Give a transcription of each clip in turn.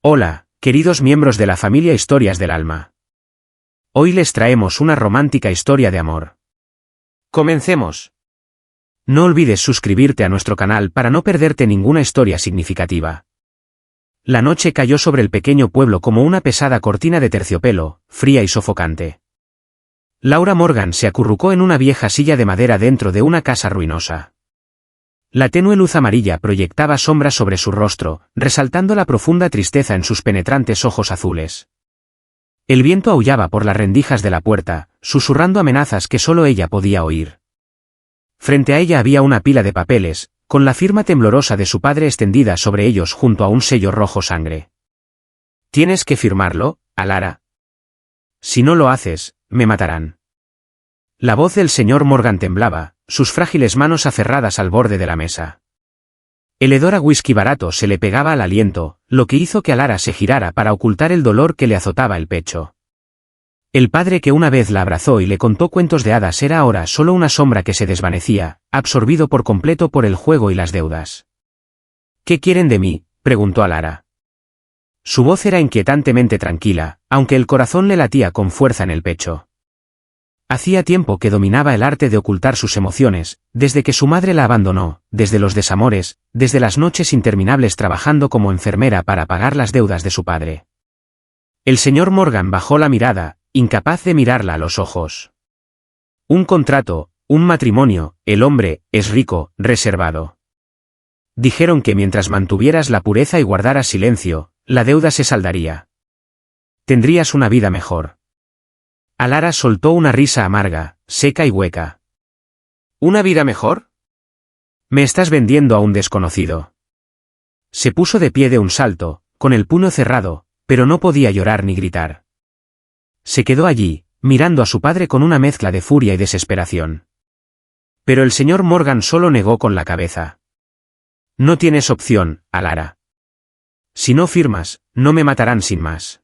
Hola, queridos miembros de la familia Historias del Alma. Hoy les traemos una romántica historia de amor. ¡Comencemos! No olvides suscribirte a nuestro canal para no perderte ninguna historia significativa. La noche cayó sobre el pequeño pueblo como una pesada cortina de terciopelo, fría y sofocante. Laura Morgan se acurrucó en una vieja silla de madera dentro de una casa ruinosa. La tenue luz amarilla proyectaba sombras sobre su rostro, resaltando la profunda tristeza en sus penetrantes ojos azules. El viento aullaba por las rendijas de la puerta, susurrando amenazas que solo ella podía oír. Frente a ella había una pila de papeles, con la firma temblorosa de su padre extendida sobre ellos junto a un sello rojo sangre. «Tienes que firmarlo, Alara. Si no lo haces, me matarán». La voz del señor Morgan temblaba, sus frágiles manos aferradas al borde de la mesa. El hedor a whisky barato se le pegaba al aliento, lo que hizo que Alara se girara para ocultar el dolor que le azotaba el pecho. El padre que una vez la abrazó y le contó cuentos de hadas era ahora solo una sombra que se desvanecía, absorbido por completo por el juego y las deudas. «¿Qué quieren de mí?», preguntó Alara. Su voz era inquietantemente tranquila, aunque el corazón le latía con fuerza en el pecho. Hacía tiempo que dominaba el arte de ocultar sus emociones, desde que su madre la abandonó, desde los desamores, desde las noches interminables trabajando como enfermera para pagar las deudas de su padre. El señor Morgan bajó la mirada, incapaz de mirarla a los ojos. Un contrato, un matrimonio, el hombre, es rico, reservado. Dijeron que mientras mantuvieras la pureza y guardaras silencio, la deuda se saldaría. Tendrías una vida mejor. Alara soltó una risa amarga, seca y hueca. ¿Una vida mejor? Me estás vendiendo a un desconocido. Se puso de pie de un salto, con el puño cerrado, pero no podía llorar ni gritar. Se quedó allí, mirando a su padre con una mezcla de furia y desesperación. Pero el señor Morgan solo negó con la cabeza. No tienes opción, Alara. Si no firmas, no me matarán sin más.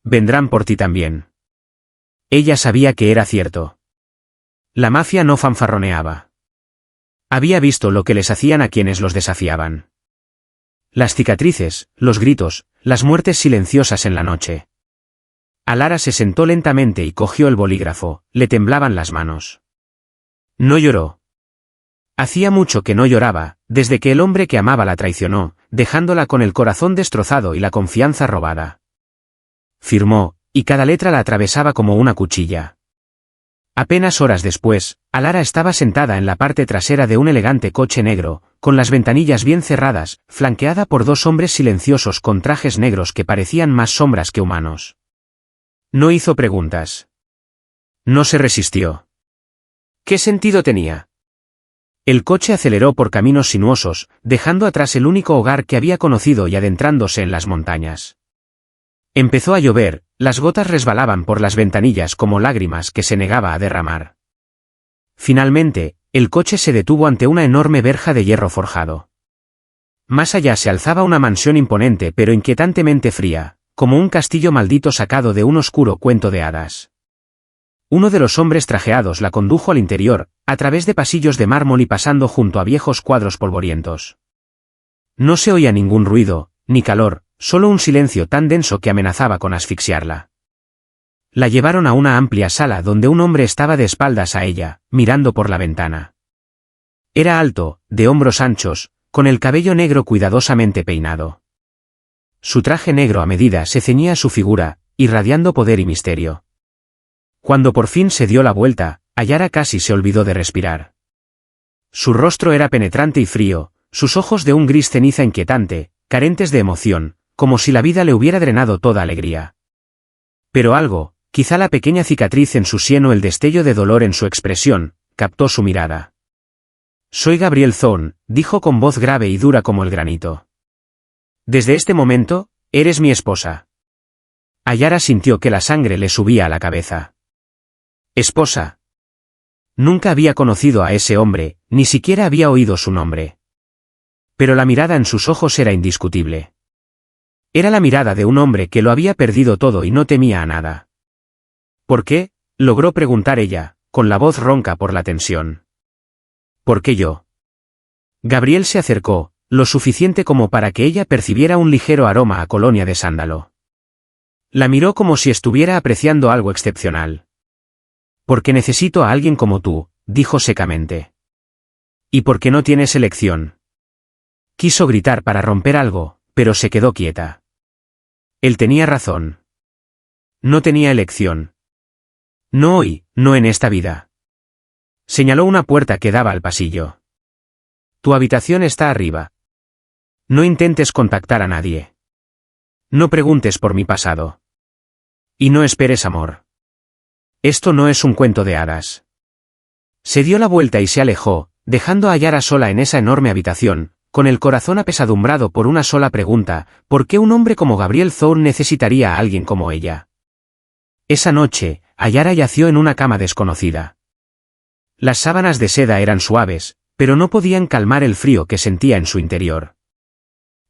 Vendrán por ti también. Ella sabía que era cierto. La mafia no fanfarroneaba. Había visto lo que les hacían a quienes los desafiaban. Las cicatrices, los gritos, las muertes silenciosas en la noche. Alara se sentó lentamente y cogió el bolígrafo, le temblaban las manos. No lloró. Hacía mucho que no lloraba, desde que el hombre que amaba la traicionó, dejándola con el corazón destrozado y la confianza robada. Firmó, y cada letra la atravesaba como una cuchilla. Apenas horas después, Alara estaba sentada en la parte trasera de un elegante coche negro, con las ventanillas bien cerradas, flanqueada por dos hombres silenciosos con trajes negros que parecían más sombras que humanos. No hizo preguntas. No se resistió. ¿Qué sentido tenía? El coche aceleró por caminos sinuosos, dejando atrás el único hogar que había conocido y adentrándose en las montañas. Empezó a llover, las gotas resbalaban por las ventanillas como lágrimas que se negaba a derramar. Finalmente, el coche se detuvo ante una enorme verja de hierro forjado. Más allá se alzaba una mansión imponente pero inquietantemente fría, como un castillo maldito sacado de un oscuro cuento de hadas. Uno de los hombres trajeados la condujo al interior, a través de pasillos de mármol y pasando junto a viejos cuadros polvorientos. No se oía ningún ruido, ni calor, solo un silencio tan denso que amenazaba con asfixiarla. La llevaron a una amplia sala donde un hombre estaba de espaldas a ella, mirando por la ventana. Era alto, de hombros anchos, con el cabello negro cuidadosamente peinado. Su traje negro a medida se ceñía a su figura, irradiando poder y misterio. Cuando por fin se dio la vuelta, Alara casi se olvidó de respirar. Su rostro era penetrante y frío, sus ojos de un gris ceniza inquietante, carentes de emoción, como si la vida le hubiera drenado toda alegría. Pero algo, quizá la pequeña cicatriz en su sien o el destello de dolor en su expresión, captó su mirada. «Soy Gabriel Thorne», dijo con voz grave y dura como el granito. «Desde este momento, eres mi esposa». Alara sintió que la sangre le subía a la cabeza. «¿Esposa?» Nunca había conocido a ese hombre, ni siquiera había oído su nombre. Pero la mirada en sus ojos era indiscutible. Era la mirada de un hombre que lo había perdido todo y no temía a nada. ¿Por qué?, logró preguntar ella, con la voz ronca por la tensión. ¿Por qué yo? Gabriel se acercó, lo suficiente como para que ella percibiera un ligero aroma a colonia de sándalo. La miró como si estuviera apreciando algo excepcional. «Porque necesito a alguien como tú», dijo secamente. «¿Y por qué no tienes elección?». Quiso gritar para romper algo, pero se quedó quieta. Él tenía razón. No tenía elección. No hoy, no en esta vida. Señaló una puerta que daba al pasillo. «Tu habitación está arriba. No intentes contactar a nadie. No preguntes por mi pasado. Y no esperes amor. Esto no es un cuento de hadas». Se dio la vuelta y se alejó, dejando a Yara sola en esa enorme habitación, con el corazón apesadumbrado por una sola pregunta: ¿por qué un hombre como Gabriel Thorne necesitaría a alguien como ella? Esa noche, Yara yació en una cama desconocida. Las sábanas de seda eran suaves, pero no podían calmar el frío que sentía en su interior.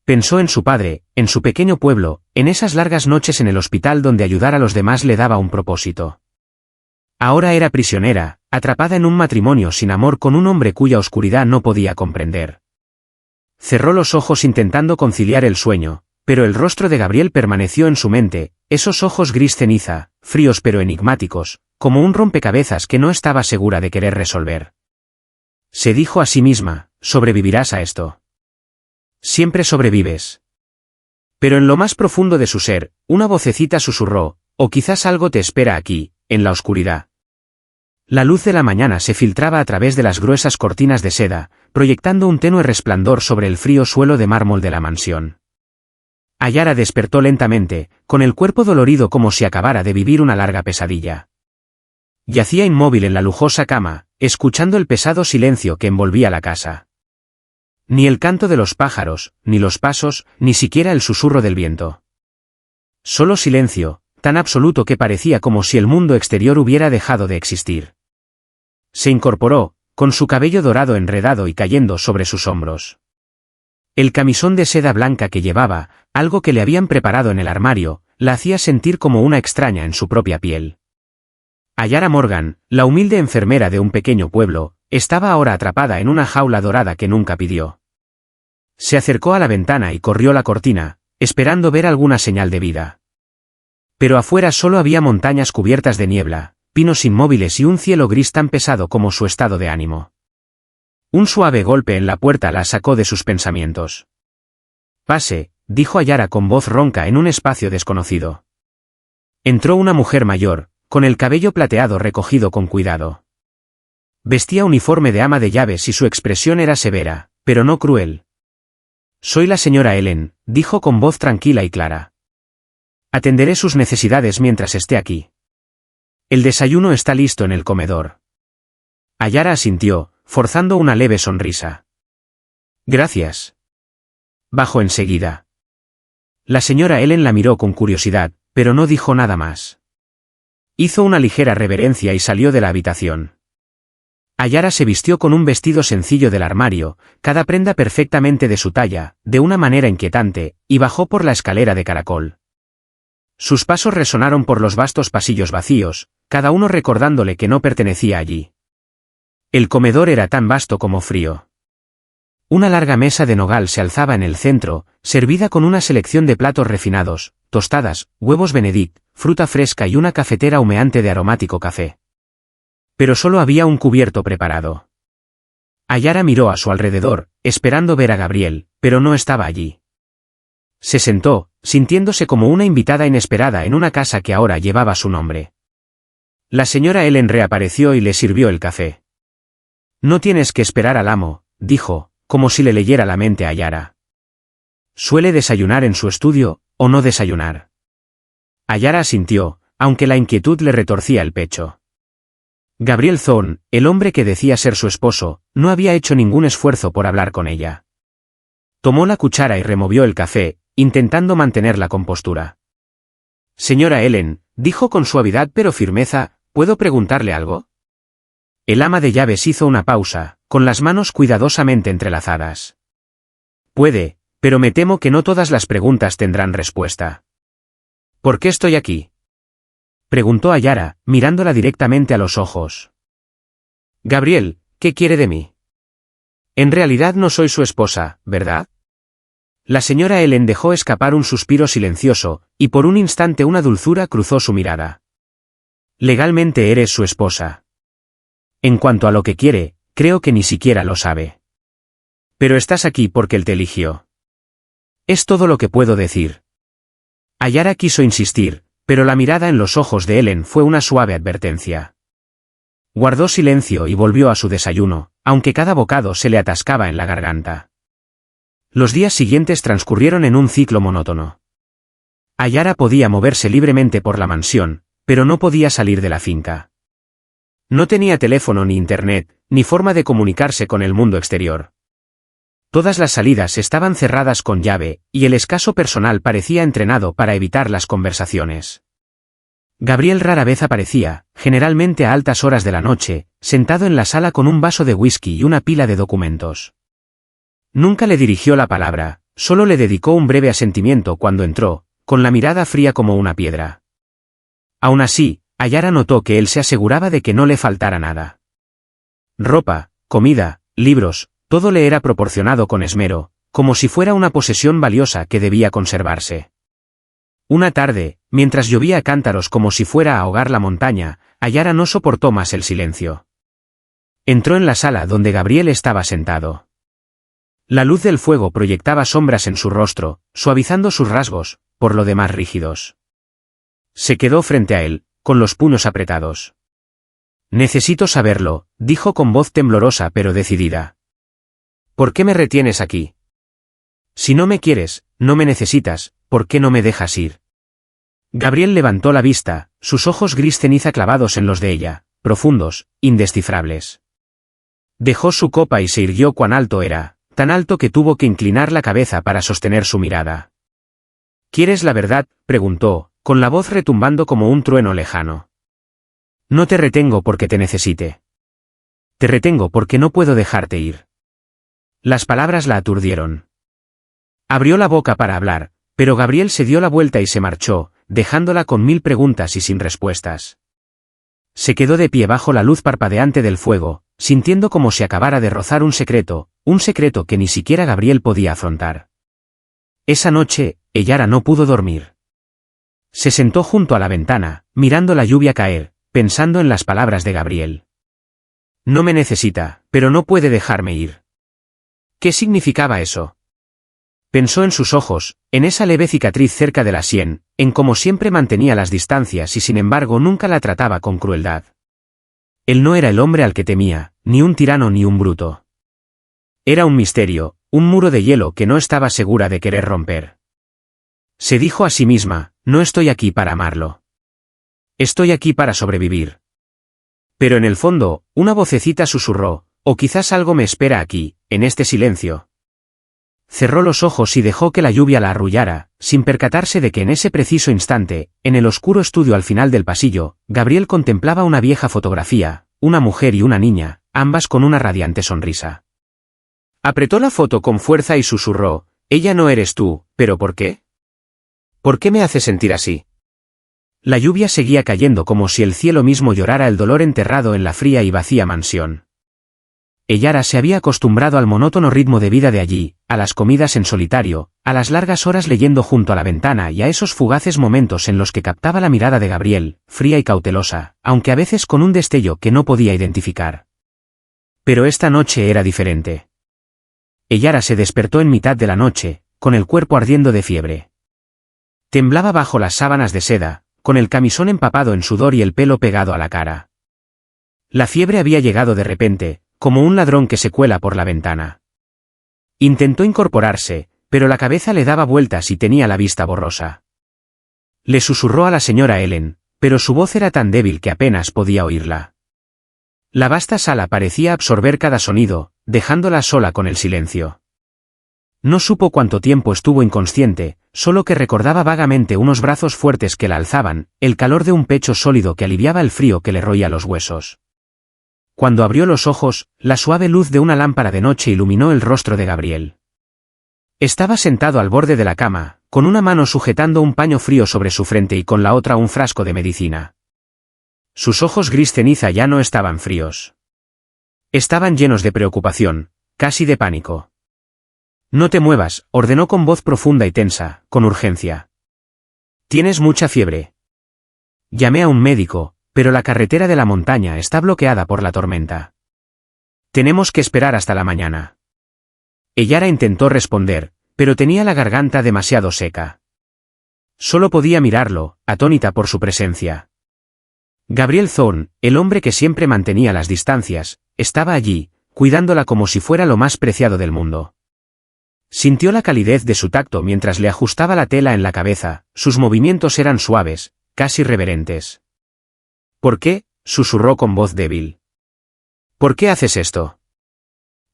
Pensó en su padre, en su pequeño pueblo, en esas largas noches en el hospital donde ayudar a los demás le daba un propósito. Ahora era prisionera, atrapada en un matrimonio sin amor con un hombre cuya oscuridad no podía comprender. Cerró los ojos intentando conciliar el sueño, pero el rostro de Gabriel permaneció en su mente, esos ojos gris ceniza, fríos pero enigmáticos, como un rompecabezas que no estaba segura de querer resolver. Se dijo a sí misma: «Sobrevivirás a esto. Siempre sobrevives». Pero en lo más profundo de su ser, una vocecita susurró: «O quizás algo te espera aquí, en la oscuridad». La luz de la mañana se filtraba a través de las gruesas cortinas de seda, proyectando un tenue resplandor sobre el frío suelo de mármol de la mansión. Yara despertó lentamente, con el cuerpo dolorido como si acabara de vivir una larga pesadilla. Yacía inmóvil en la lujosa cama, escuchando el pesado silencio que envolvía la casa. Ni el canto de los pájaros, ni los pasos, ni siquiera el susurro del viento. Solo silencio, tan absoluto que parecía como si el mundo exterior hubiera dejado de existir. Se incorporó, con su cabello dorado enredado y cayendo sobre sus hombros. El camisón de seda blanca que llevaba, algo que le habían preparado en el armario, la hacía sentir como una extraña en su propia piel. Yara Morgan, la humilde enfermera de un pequeño pueblo, estaba ahora atrapada en una jaula dorada que nunca pidió. Se acercó a la ventana y corrió la cortina, esperando ver alguna señal de vida. Pero afuera solo había montañas cubiertas de niebla, pinos inmóviles y un cielo gris tan pesado como su estado de ánimo. Un suave golpe en la puerta la sacó de sus pensamientos. «Pase», dijo Yara con voz ronca en un espacio desconocido. Entró una mujer mayor, con el cabello plateado recogido con cuidado. Vestía uniforme de ama de llaves y su expresión era severa, pero no cruel. «Soy la señora Ellen», dijo con voz tranquila y clara. «Atenderé sus necesidades mientras esté aquí. El desayuno está listo en el comedor». Yara asintió, forzando una leve sonrisa. «Gracias». Bajó enseguida. La señora Ellen la miró con curiosidad, pero no dijo nada más. Hizo una ligera reverencia y salió de la habitación. Yara se vistió con un vestido sencillo del armario, cada prenda perfectamente de su talla, de una manera inquietante, y bajó por la escalera de caracol. Sus pasos resonaron por los vastos pasillos vacíos, cada uno recordándole que no pertenecía allí. El comedor era tan vasto como frío. Una larga mesa de nogal se alzaba en el centro, servida con una selección de platos refinados, tostadas, huevos Benedict, fruta fresca y una cafetera humeante de aromático café. Pero solo había un cubierto preparado. Yara miró a su alrededor, esperando ver a Gabriel, pero no estaba allí. Se sentó, sintiéndose como una invitada inesperada en una casa que ahora llevaba su nombre. La señora Ellen reapareció y le sirvió el café. «No tienes que esperar al amo», dijo, como si le leyera la mente a Yara. «¿Suele desayunar en su estudio, o no desayunar?». Yara asintió, aunque la inquietud le retorcía el pecho. Gabriel Thorne, el hombre que decía ser su esposo, no había hecho ningún esfuerzo por hablar con ella. Tomó la cuchara y removió el café, intentando mantener la compostura. «Señora Ellen», dijo con suavidad pero firmeza, «¿puedo preguntarle algo?». El ama de llaves hizo una pausa, con las manos cuidadosamente entrelazadas. «Puede, pero me temo que no todas las preguntas tendrán respuesta». «¿Por qué estoy aquí?», preguntó Yara, mirándola directamente a los ojos. «Gabriel, ¿qué quiere de mí?». En realidad no soy su esposa, ¿verdad? La señora Ellen dejó escapar un suspiro silencioso, y por un instante una dulzura cruzó su mirada. Legalmente eres su esposa. En cuanto a lo que quiere, creo que ni siquiera lo sabe. Pero estás aquí porque él te eligió. Es todo lo que puedo decir. Ayara quiso insistir, pero la mirada en los ojos de Ellen fue una suave advertencia. Guardó silencio y volvió a su desayuno, aunque cada bocado se le atascaba en la garganta. Los días siguientes transcurrieron en un ciclo monótono. Ayara podía moverse libremente por la mansión, pero no podía salir de la finca. No tenía teléfono ni internet, ni forma de comunicarse con el mundo exterior. Todas las salidas estaban cerradas con llave, y el escaso personal parecía entrenado para evitar las conversaciones. Gabriel rara vez aparecía, generalmente a altas horas de la noche, sentado en la sala con un vaso de whisky y una pila de documentos. Nunca le dirigió la palabra, solo le dedicó un breve asentimiento cuando entró, con la mirada fría como una piedra. Aún así, Ayara notó que él se aseguraba de que no le faltara nada. Ropa, comida, libros, todo le era proporcionado con esmero, como si fuera una posesión valiosa que debía conservarse. Una tarde, mientras llovía a cántaros como si fuera a ahogar la montaña, Ayara no soportó más el silencio. Entró en la sala donde Gabriel estaba sentado. La luz del fuego proyectaba sombras en su rostro, suavizando sus rasgos, por lo demás rígidos. Se quedó frente a él, con los puños apretados. Necesito saberlo, dijo con voz temblorosa pero decidida. ¿Por qué me retienes aquí? Si no me quieres, no me necesitas, ¿por qué no me dejas ir? Gabriel levantó la vista, sus ojos gris ceniza clavados en los de ella, profundos, indescifrables. Dejó su copa y se irguió cuán alto era, tan alto que tuvo que inclinar la cabeza para sostener su mirada. ¿Quieres la verdad?, preguntó, con la voz retumbando como un trueno lejano. No te retengo porque te necesite. Te retengo porque no puedo dejarte ir. Las palabras la aturdieron. Abrió la boca para hablar, pero Gabriel se dio la vuelta y se marchó, dejándola con 1000 preguntas y sin respuestas. Se quedó de pie bajo la luz parpadeante del fuego, sintiendo como si acabara de rozar un secreto que ni siquiera Gabriel podía afrontar. Esa noche, Ayara no pudo dormir. Se sentó junto a la ventana, mirando la lluvia caer, pensando en las palabras de Gabriel. No me necesita, pero no puede dejarme ir. ¿Qué significaba eso? Pensó en sus ojos, en esa leve cicatriz cerca de la sien, en cómo siempre mantenía las distancias y sin embargo nunca la trataba con crueldad. Él no era el hombre al que temía, ni un tirano ni un bruto. Era un misterio, un muro de hielo que no estaba segura de querer romper. Se dijo a sí misma, no estoy aquí para amarlo. Estoy aquí para sobrevivir. Pero en el fondo, una vocecita susurró, o quizás algo me espera aquí, en este silencio. Cerró los ojos y dejó que la lluvia la arrullara, sin percatarse de que en ese preciso instante, en el oscuro estudio al final del pasillo, Gabriel contemplaba una vieja fotografía, una mujer y una niña, ambas con una radiante sonrisa. Apretó la foto con fuerza y susurró, ella no eres tú, ¿pero por qué? ¿Por qué me hace sentir así? La lluvia seguía cayendo como si el cielo mismo llorara el dolor enterrado en la fría y vacía mansión. Ayara se había acostumbrado al monótono ritmo de vida de allí, a las comidas en solitario, a las largas horas leyendo junto a la ventana y a esos fugaces momentos en los que captaba la mirada de Gabriel, fría y cautelosa, aunque a veces con un destello que no podía identificar. Pero esta noche era diferente. Ayara se despertó en mitad de la noche, con el cuerpo ardiendo de fiebre. Temblaba bajo las sábanas de seda, con el camisón empapado en sudor y el pelo pegado a la cara. La fiebre había llegado de repente, como un ladrón que se cuela por la ventana. Intentó incorporarse, pero la cabeza le daba vueltas y tenía la vista borrosa. Le susurró a la señora Ellen, pero su voz era tan débil que apenas podía oírla. La vasta sala parecía absorber cada sonido, dejándola sola con el silencio. No supo cuánto tiempo estuvo inconsciente, solo que recordaba vagamente unos brazos fuertes que la alzaban, el calor de un pecho sólido que aliviaba el frío que le roía los huesos. Cuando abrió los ojos, la suave luz de una lámpara de noche iluminó el rostro de Gabriel. Estaba sentado al borde de la cama, con una mano sujetando un paño frío sobre su frente y con la otra un frasco de medicina. Sus ojos gris ceniza ya no estaban fríos. Estaban llenos de preocupación, casi de pánico. No te muevas, ordenó con voz profunda y tensa, con urgencia. Tienes mucha fiebre. Llamé a un médico, pero la carretera de la montaña está bloqueada por la tormenta. Tenemos que esperar hasta la mañana. Eyara intentó responder, pero tenía la garganta demasiado seca. Solo podía mirarlo, atónita por su presencia. Gabriel Thorne, el hombre que siempre mantenía las distancias, estaba allí, cuidándola como si fuera lo más preciado del mundo. Sintió la calidez de su tacto mientras le ajustaba la tela en la cabeza, sus movimientos eran suaves, casi reverentes. ¿Por qué?, susurró con voz débil. ¿Por qué haces esto?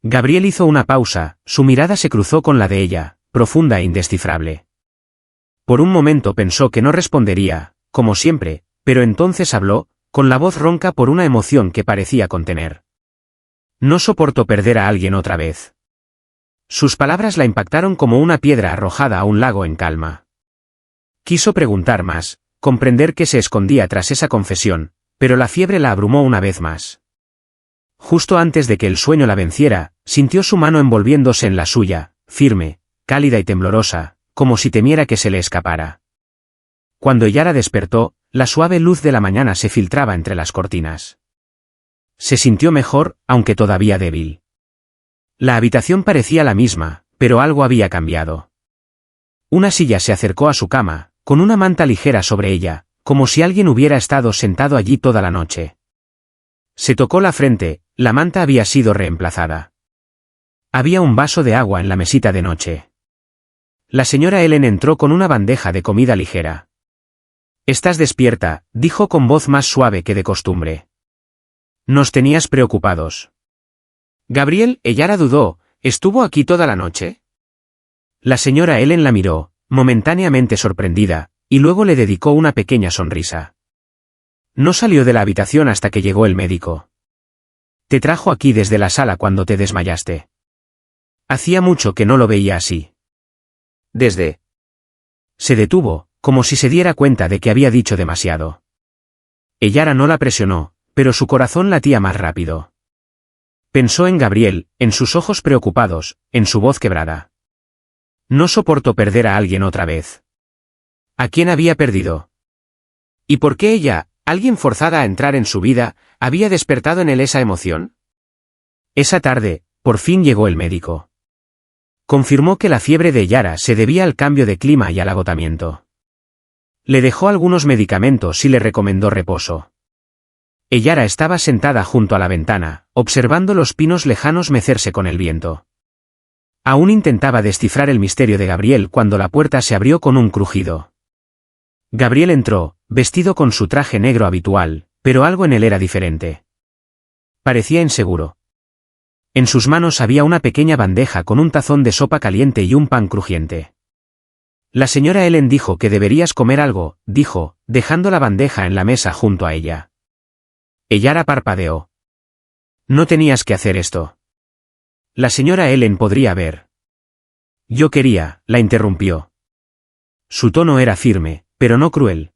Gabriel hizo una pausa, su mirada se cruzó con la de ella, profunda e indescifrable. Por un momento pensó que no respondería, como siempre, pero entonces habló, con la voz ronca por una emoción que parecía contener. No soporto perder a alguien otra vez. Sus palabras la impactaron como una piedra arrojada a un lago en calma. Quiso preguntar más, comprender qué se escondía tras esa confesión, pero la fiebre la abrumó una vez más. Justo antes de que el sueño la venciera, sintió su mano envolviéndose en la suya, firme, cálida y temblorosa, como si temiera que se le escapara. Cuando Eyara despertó, la suave luz de la mañana se filtraba entre las cortinas. Se sintió mejor, aunque todavía débil. La habitación parecía la misma, pero algo había cambiado. Una silla se acercó a su cama, con una manta ligera sobre ella, como si alguien hubiera estado sentado allí toda la noche. Se tocó la frente, la manta había sido reemplazada. Había un vaso de agua en la mesita de noche. La señora Ellen entró con una bandeja de comida ligera. «Estás despierta», dijo con voz más suave que de costumbre. «Nos tenías preocupados». «Gabriel», Eyara dudó, ¿estuvo aquí toda la noche?» La señora Ellen la miró, momentáneamente sorprendida, y luego le dedicó una pequeña sonrisa. No salió de la habitación hasta que llegó el médico. «Te trajo aquí desde la sala cuando te desmayaste». Hacía mucho que no lo veía así. «Desde». Se detuvo, como si se diera cuenta de que había dicho demasiado. Eyara no la presionó, pero su corazón latía más rápido. Pensó en Gabriel, en sus ojos preocupados, en su voz quebrada. No soportó perder a alguien otra vez. ¿A quién había perdido? ¿Y por qué ella, alguien forzada a entrar en su vida, había despertado en él esa emoción? Esa tarde, por fin llegó el médico. Confirmó que la fiebre de Eyara se debía al cambio de clima y al agotamiento. Le dejó algunos medicamentos y le recomendó reposo. Eyara estaba sentada junto a la ventana, observando los pinos lejanos mecerse con el viento. Aún intentaba descifrar el misterio de Gabriel cuando la puerta se abrió con un crujido. Gabriel entró, vestido con su traje negro habitual, pero algo en él era diferente. Parecía inseguro. En sus manos había una pequeña bandeja con un tazón de sopa caliente y un pan crujiente. La señora Ellen dijo que deberías comer algo, dijo, dejando la bandeja en la mesa junto a ella. Eyara parpadeó. No tenías que hacer esto. La señora Ellen podría ver. Yo quería, la interrumpió. Su tono era firme, pero no cruel.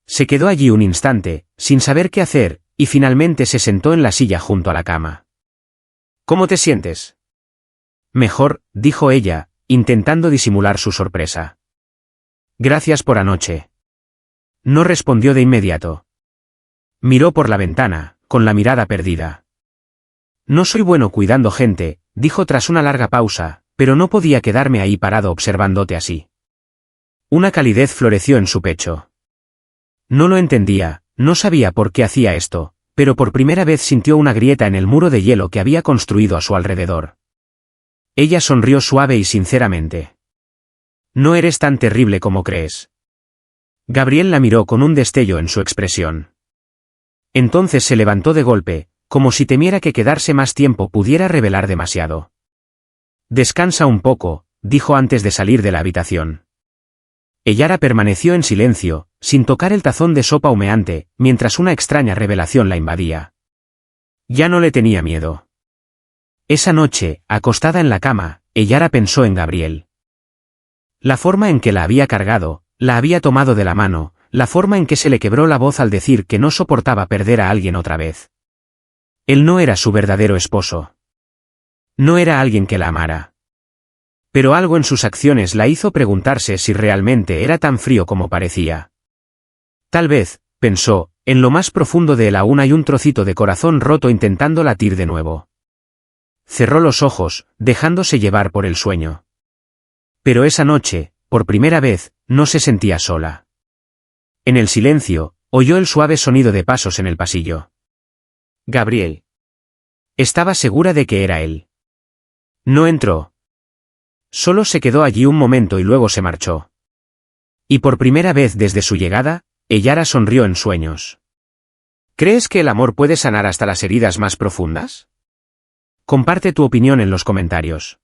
Se quedó allí un instante, sin saber qué hacer, y finalmente se sentó en la silla junto a la cama. ¿Cómo te sientes? Mejor, dijo ella, intentando disimular su sorpresa. Gracias por anoche. No respondió de inmediato. Miró por la ventana, con la mirada perdida. No soy bueno cuidando gente, dijo tras una larga pausa, pero no podía quedarme ahí parado observándote así. Una calidez floreció en su pecho. No lo entendía, no sabía por qué hacía esto, pero por primera vez sintió una grieta en el muro de hielo que había construido a su alrededor. Ella sonrió suave y sinceramente. No eres tan terrible como crees. Gabriel la miró con un destello en su expresión. Entonces se levantó de golpe, como si temiera que quedarse más tiempo pudiera revelar demasiado. Descansa un poco, dijo antes de salir de la habitación. Eyara permaneció en silencio, sin tocar el tazón de sopa humeante, mientras una extraña revelación la invadía. Ya no le tenía miedo. Esa noche, acostada en la cama, Eyara pensó en Gabriel. La forma en que la había cargado, la había tomado de la mano, la forma en que se le quebró la voz al decir que no soportaba perder a alguien otra vez. Él no era su verdadero esposo. No era alguien que la amara. Pero algo en sus acciones la hizo preguntarse si realmente era tan frío como parecía. Tal vez, pensó, en lo más profundo de él aún hay un trocito de corazón roto intentando latir de nuevo. Cerró los ojos, dejándose llevar por el sueño. Pero esa noche, por primera vez, no se sentía sola. En el silencio, oyó el suave sonido de pasos en el pasillo. Gabriel. Estaba segura de que era él. No entró. Solo se quedó allí un momento y luego se marchó. Y por primera vez desde su llegada, Ellara sonrió en sueños. ¿Crees que el amor puede sanar hasta las heridas más profundas? Comparte tu opinión en los comentarios.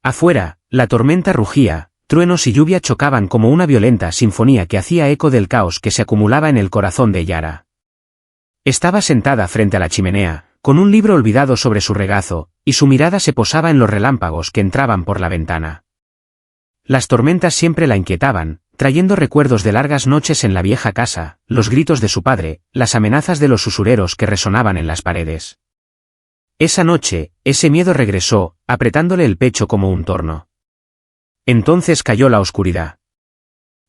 Afuera, la tormenta rugía, truenos y lluvia chocaban como una violenta sinfonía que hacía eco del caos que se acumulaba en el corazón de Ellara. Estaba sentada frente a la chimenea, con un libro olvidado sobre su regazo, y su mirada se posaba en los relámpagos que entraban por la ventana. Las tormentas siempre la inquietaban, trayendo recuerdos de largas noches en la vieja casa, los gritos de su padre, las amenazas de los usureros que resonaban en las paredes. Esa noche, ese miedo regresó, apretándole el pecho como un torno. Entonces cayó la oscuridad.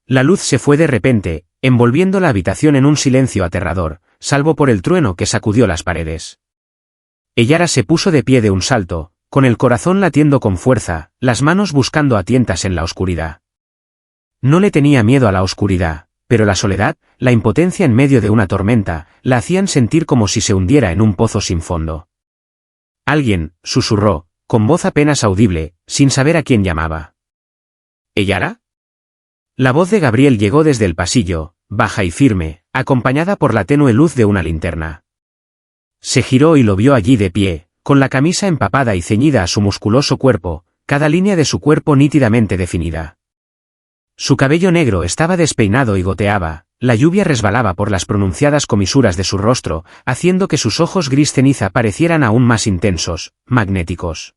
La luz se fue de repente, envolviendo la habitación en un silencio aterrador, salvo por el trueno que sacudió las paredes. Ellara se puso de pie de un salto, con el corazón latiendo con fuerza, las manos buscando a tientas en la oscuridad. No le tenía miedo a la oscuridad, pero la soledad, la impotencia en medio de una tormenta, la hacían sentir como si se hundiera en un pozo sin fondo. Alguien, susurró, con voz apenas audible, sin saber a quién llamaba. ¿Ellara? La voz de Gabriel llegó desde el pasillo, baja y firme, acompañada por la tenue luz de una linterna. Se giró y lo vio allí de pie, con la camisa empapada y ceñida a su musculoso cuerpo, cada línea de su cuerpo nítidamente definida. Su cabello negro estaba despeinado y goteaba, la lluvia resbalaba por las pronunciadas comisuras de su rostro, haciendo que sus ojos gris ceniza parecieran aún más intensos, magnéticos.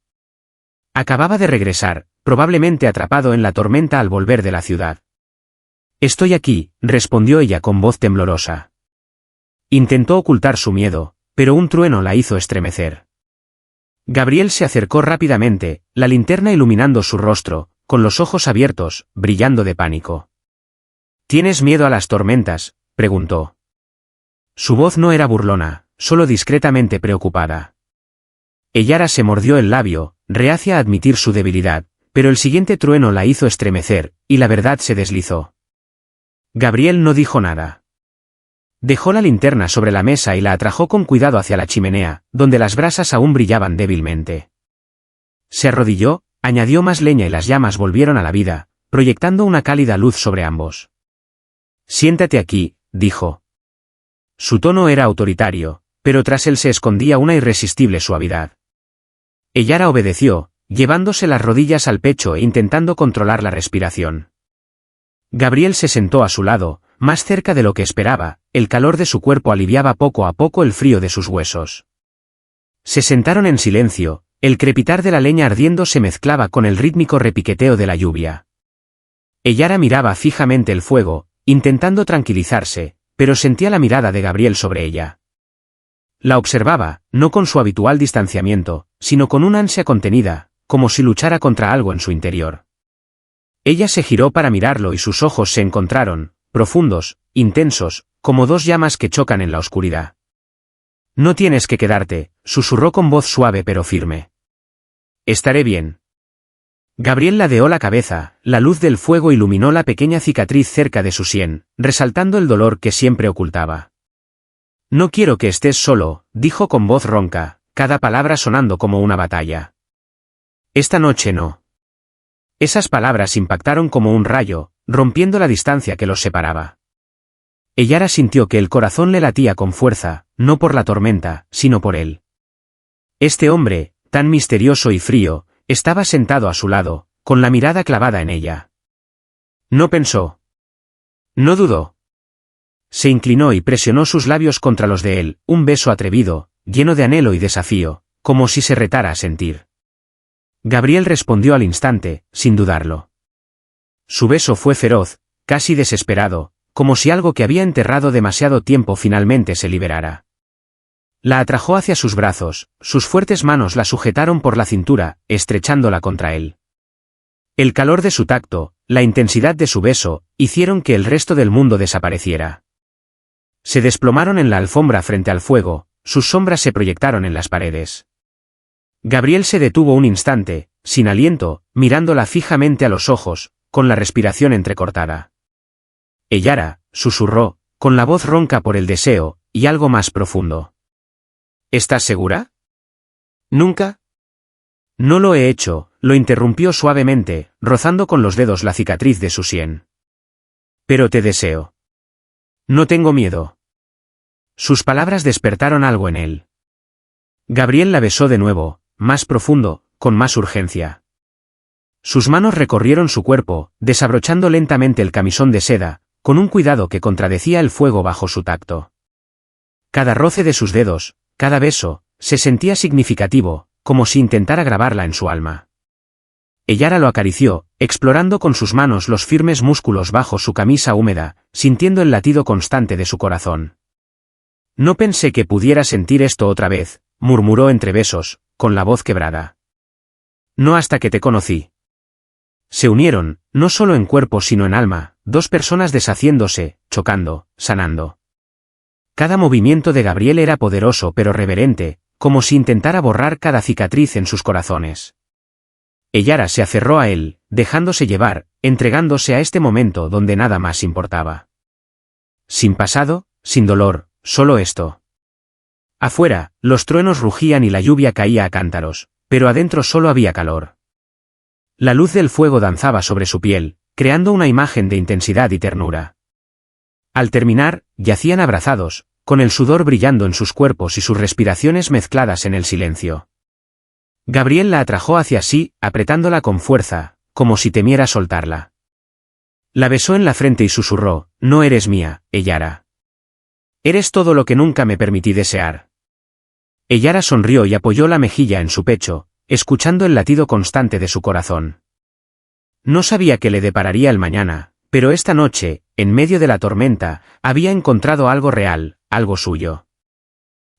Acababa de regresar, probablemente atrapado en la tormenta al volver de la ciudad. «Estoy aquí», respondió ella con voz temblorosa. Intentó ocultar su miedo, pero un trueno la hizo estremecer. Gabriel se acercó rápidamente, la linterna iluminando su rostro, con los ojos abiertos, brillando de pánico. ¿Tienes miedo a las tormentas?, preguntó. Su voz no era burlona, solo discretamente preocupada. Ellara se mordió el labio, reacia a admitir su debilidad, pero el siguiente trueno la hizo estremecer, y la verdad se deslizó. Gabriel no dijo nada. Dejó la linterna sobre la mesa y la atrajo con cuidado hacia la chimenea, donde las brasas aún brillaban débilmente. Se arrodilló, añadió más leña y las llamas volvieron a la vida, proyectando una cálida luz sobre ambos. «Siéntate aquí», dijo. Su tono era autoritario, pero tras él se escondía una irresistible suavidad. Ellara obedeció, llevándose las rodillas al pecho e intentando controlar la respiración. Gabriel se sentó a su lado, más cerca de lo que esperaba, el calor de su cuerpo aliviaba poco a poco el frío de sus huesos. Se sentaron en silencio, el crepitar de la leña ardiendo se mezclaba con el rítmico repiqueteo de la lluvia. Ellara miraba fijamente el fuego, intentando tranquilizarse, pero sentía la mirada de Gabriel sobre ella. La observaba, no con su habitual distanciamiento, sino con una ansia contenida, como si luchara contra algo en su interior. Ella se giró para mirarlo y sus ojos se encontraron, profundos, intensos, como dos llamas que chocan en la oscuridad. «No tienes que quedarte», susurró con voz suave pero firme. «Estaré bien». Gabriel ladeó la cabeza, la luz del fuego iluminó la pequeña cicatriz cerca de su sien, resaltando el dolor que siempre ocultaba. «No quiero que estés solo», dijo con voz ronca, cada palabra sonando como una batalla. «Esta noche no». Esas palabras impactaron como un rayo, rompiendo la distancia que los separaba. Ellara sintió que el corazón le latía con fuerza, no por la tormenta, sino por él. Este hombre, tan misterioso y frío, estaba sentado a su lado, con la mirada clavada en ella. No pensó. No dudó. Se inclinó y presionó sus labios contra los de él, un beso atrevido, lleno de anhelo y desafío, como si se retara a sentir. Gabriel respondió al instante, sin dudarlo. Su beso fue feroz, casi desesperado, como si algo que había enterrado demasiado tiempo finalmente se liberara. La atrajo hacia sus brazos, sus fuertes manos la sujetaron por la cintura, estrechándola contra él. El calor de su tacto, la intensidad de su beso, hicieron que el resto del mundo desapareciera. Se desplomaron en la alfombra frente al fuego, sus sombras se proyectaron en las paredes. Gabriel se detuvo un instante, sin aliento, mirándola fijamente a los ojos, con la respiración entrecortada. Eyara, susurró, con la voz ronca por el deseo, y algo más profundo. ¿Estás segura? ¿Nunca? No lo he hecho, lo interrumpió suavemente, rozando con los dedos la cicatriz de su sien. Pero te deseo. No tengo miedo. Sus palabras despertaron algo en él. Gabriel la besó de nuevo, más profundo, con más urgencia. Sus manos recorrieron su cuerpo, desabrochando lentamente el camisón de seda, con un cuidado que contradecía el fuego bajo su tacto. Cada roce de sus dedos, cada beso, se sentía significativo, como si intentara grabarla en su alma. Eyara lo acarició, explorando con sus manos los firmes músculos bajo su camisa húmeda, sintiendo el latido constante de su corazón. No pensé que pudiera sentir esto otra vez, murmuró entre besos, con la voz quebrada. No hasta que te conocí. Se unieron, no solo en cuerpo sino en alma, dos personas deshaciéndose, chocando, sanando. Cada movimiento de Gabriel era poderoso pero reverente, como si intentara borrar cada cicatriz en sus corazones. Eyara se aferró a él, dejándose llevar, entregándose a este momento donde nada más importaba. Sin pasado, sin dolor, solo esto. Afuera, los truenos rugían y la lluvia caía a cántaros, pero adentro solo había calor. La luz del fuego danzaba sobre su piel, creando una imagen de intensidad y ternura. Al terminar, yacían abrazados, con el sudor brillando en sus cuerpos y sus respiraciones mezcladas en el silencio. Gabriel la atrajo hacia sí, apretándola con fuerza, como si temiera soltarla. La besó en la frente y susurró, «No eres mía, Eyara. Eres todo lo que nunca me permití desear». Eyara sonrió y apoyó la mejilla en su pecho, escuchando el latido constante de su corazón. No sabía qué le depararía el mañana, pero esta noche, en medio de la tormenta, había encontrado algo real, algo suyo.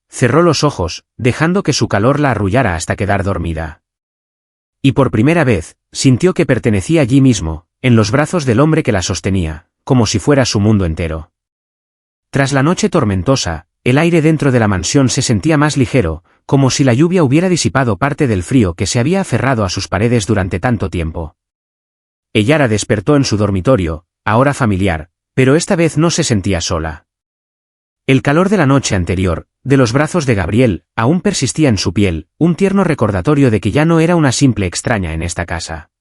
Cerró los ojos, dejando que su calor la arrullara hasta quedar dormida. Y por primera vez, sintió que pertenecía allí mismo, en los brazos del hombre que la sostenía, como si fuera su mundo entero. Tras la noche tormentosa, el aire dentro de la mansión se sentía más ligero, como si la lluvia hubiera disipado parte del frío que se había aferrado a sus paredes durante tanto tiempo. Eyara despertó en su dormitorio, ahora familiar, pero esta vez no se sentía sola. El calor de la noche anterior, de los brazos de Gabriel, aún persistía en su piel, un tierno recordatorio de que ya no era una simple extraña en esta casa.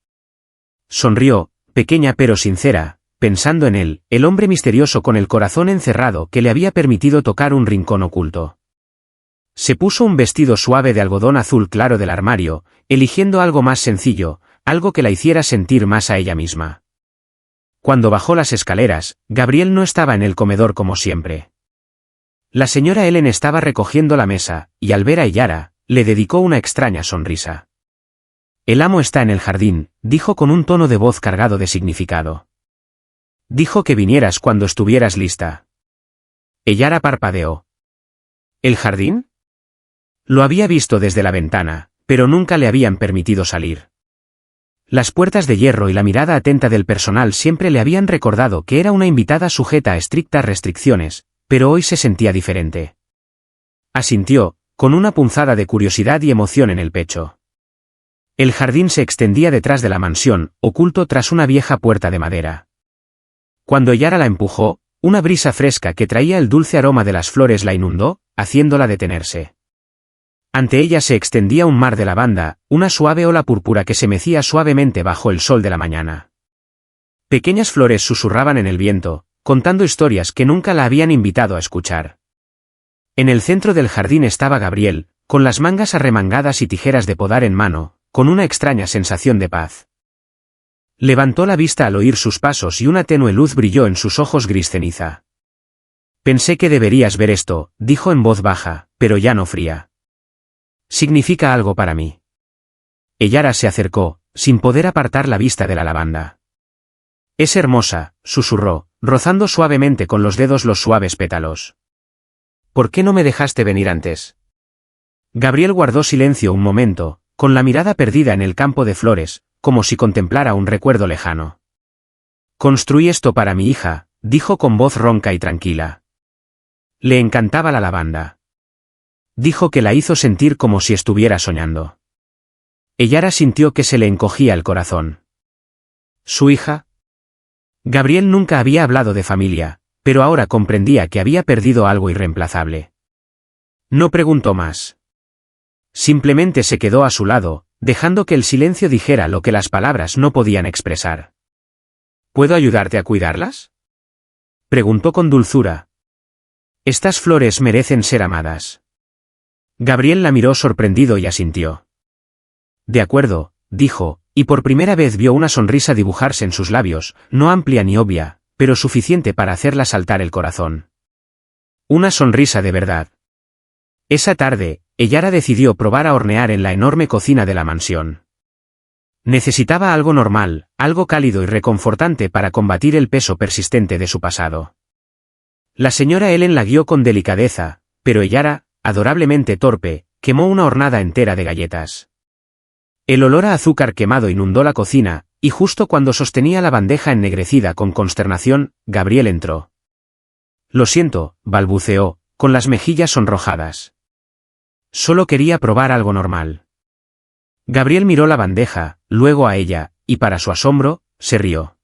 Sonrió, pequeña pero sincera, pensando en él, el hombre misterioso con el corazón encerrado que le había permitido tocar un rincón oculto. Se puso un vestido suave de algodón azul claro del armario, eligiendo algo más sencillo, algo que la hiciera sentir más a ella misma. Cuando bajó las escaleras, Gabriel no estaba en el comedor como siempre. La señora Ellen estaba recogiendo la mesa, y al ver a Eyara, le dedicó una extraña sonrisa. «El amo está en el jardín», dijo con un tono de voz cargado de significado. «Dijo que vinieras cuando estuvieras lista». Eyara parpadeó. ¿El jardín? Lo había visto desde la ventana, pero nunca le habían permitido salir. Las puertas de hierro y la mirada atenta del personal siempre le habían recordado que era una invitada sujeta a estrictas restricciones, pero hoy se sentía diferente. Asintió, con una punzada de curiosidad y emoción en el pecho. El jardín se extendía detrás de la mansión, oculto tras una vieja puerta de madera. Cuando Eyara la empujó, una brisa fresca que traía el dulce aroma de las flores la inundó, haciéndola detenerse. Ante ella se extendía un mar de lavanda, una suave ola púrpura que se mecía suavemente bajo el sol de la mañana. Pequeñas flores susurraban en el viento, contando historias que nunca la habían invitado a escuchar. En el centro del jardín estaba Gabriel, con las mangas arremangadas y tijeras de podar en mano, con una extraña sensación de paz. Levantó la vista al oír sus pasos y una tenue luz brilló en sus ojos gris ceniza. «Pensé que deberías ver esto», dijo en voz baja, pero ya no fría. «Significa algo para mí». Eyara se acercó, sin poder apartar la vista de la lavanda. «Es hermosa», susurró, rozando suavemente con los dedos los suaves pétalos. ¿por qué no me dejaste venir antes? Gabriel guardó silencio un momento, con la mirada perdida en el campo de flores, como si contemplara un recuerdo lejano. Construí esto para mi hija, dijo con voz ronca y tranquila. Le encantaba la lavanda. Dijo que la hizo sentir como si estuviera soñando. Eyara sintió que se le encogía el corazón. ¿Su hija? Gabriel nunca había hablado de familia, pero ahora comprendía que había perdido algo irreemplazable. No preguntó más. Simplemente se quedó a su lado, dejando que el silencio dijera lo que las palabras no podían expresar. ¿Puedo ayudarte a cuidarlas? Preguntó con dulzura. Estas flores merecen ser amadas. Gabriel la miró sorprendido y asintió. De acuerdo, dijo, y por primera vez vio una sonrisa dibujarse en sus labios, no amplia ni obvia, pero suficiente para hacerla saltar el corazón. Una sonrisa de verdad. Esa tarde, Eyara decidió probar a hornear en la enorme cocina de la mansión. Necesitaba algo normal, algo cálido y reconfortante para combatir el peso persistente de su pasado. La señora Ellen la guió con delicadeza, pero Eyara, adorablemente torpe, quemó una hornada entera de galletas. El olor a azúcar quemado inundó la cocina, y justo cuando sostenía la bandeja ennegrecida con consternación, Gabriel entró. Lo siento, balbuceó, con las mejillas sonrojadas. Solo quería probar algo normal. Gabriel miró la bandeja, luego a ella, y para su asombro, se rió.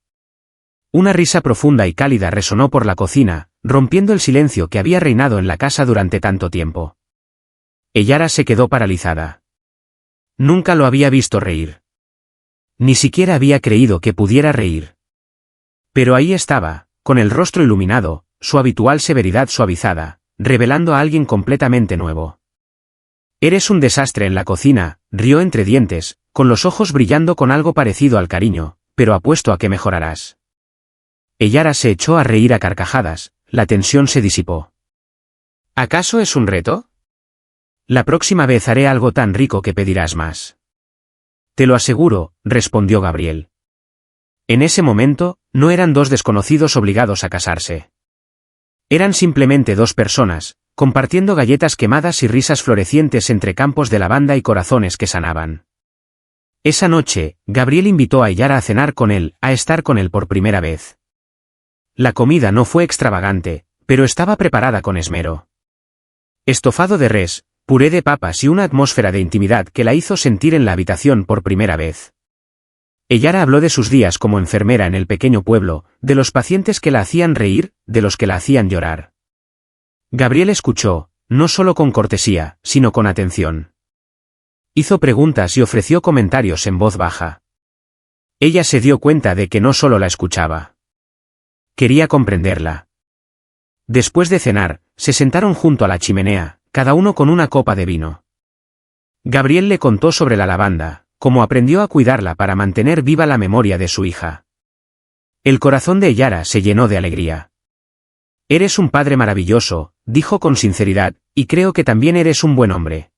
Una risa profunda y cálida resonó por la cocina, rompiendo el silencio que había reinado en la casa durante tanto tiempo. Eyara se quedó paralizada. Nunca lo había visto reír. Ni siquiera había creído que pudiera reír. Pero ahí estaba, con el rostro iluminado, su habitual severidad suavizada, revelando a alguien completamente nuevo. Eres un desastre en la cocina, rió entre dientes, con los ojos brillando con algo parecido al cariño, pero apuesto a que mejorarás. Eyara se echó a reír a carcajadas, la tensión se disipó. ¿Acaso es un reto? La próxima vez haré algo tan rico que pedirás más. Te lo aseguro, respondió Gabriel. En ese momento, no eran dos desconocidos obligados a casarse. Eran simplemente dos personas, compartiendo galletas quemadas y risas florecientes entre campos de lavanda y corazones que sanaban. Esa noche, Gabriel invitó a Eyara a cenar con él, a estar con él por primera vez. La comida no fue extravagante, pero estaba preparada con esmero. Estofado de res, puré de papas y una atmósfera de intimidad que la hizo sentir en la habitación por primera vez. Eyara habló de sus días como enfermera en el pequeño pueblo, de los pacientes que la hacían reír, de los que la hacían llorar. Gabriel escuchó, no solo con cortesía, sino con atención. Hizo preguntas y ofreció comentarios en voz baja. Ella se dio cuenta de que no solo la escuchaba. Quería comprenderla. Después de cenar, se sentaron junto a la chimenea, cada uno con una copa de vino. Gabriel le contó sobre la lavanda, cómo aprendió a cuidarla para mantener viva la memoria de su hija. El corazón de Eyara se llenó de alegría. Eres un padre maravilloso, dijo con sinceridad, y creo que también eres un buen hombre.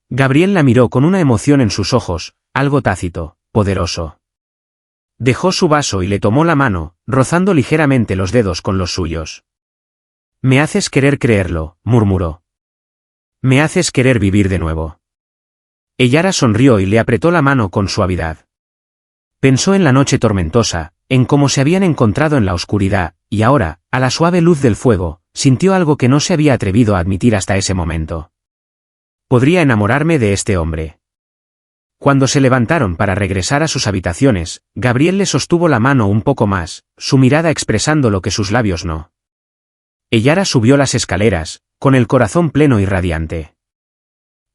Gabriel la miró con una emoción en sus ojos, algo tácito, poderoso. Dejó su vaso y le tomó la mano, rozando ligeramente los dedos con los suyos. Me haces querer creerlo, murmuró. Me haces querer vivir de nuevo. Eyara sonrió y le apretó la mano con suavidad. Pensó en la noche tormentosa, en cómo se habían encontrado en la oscuridad, y ahora, a la suave luz del fuego, sintió algo que no se había atrevido a admitir hasta ese momento. Podría enamorarme de este hombre. Cuando se levantaron para regresar a sus habitaciones, Gabriel le sostuvo la mano un poco más, su mirada expresando lo que sus labios no. Eyara subió las escaleras, con el corazón pleno y radiante.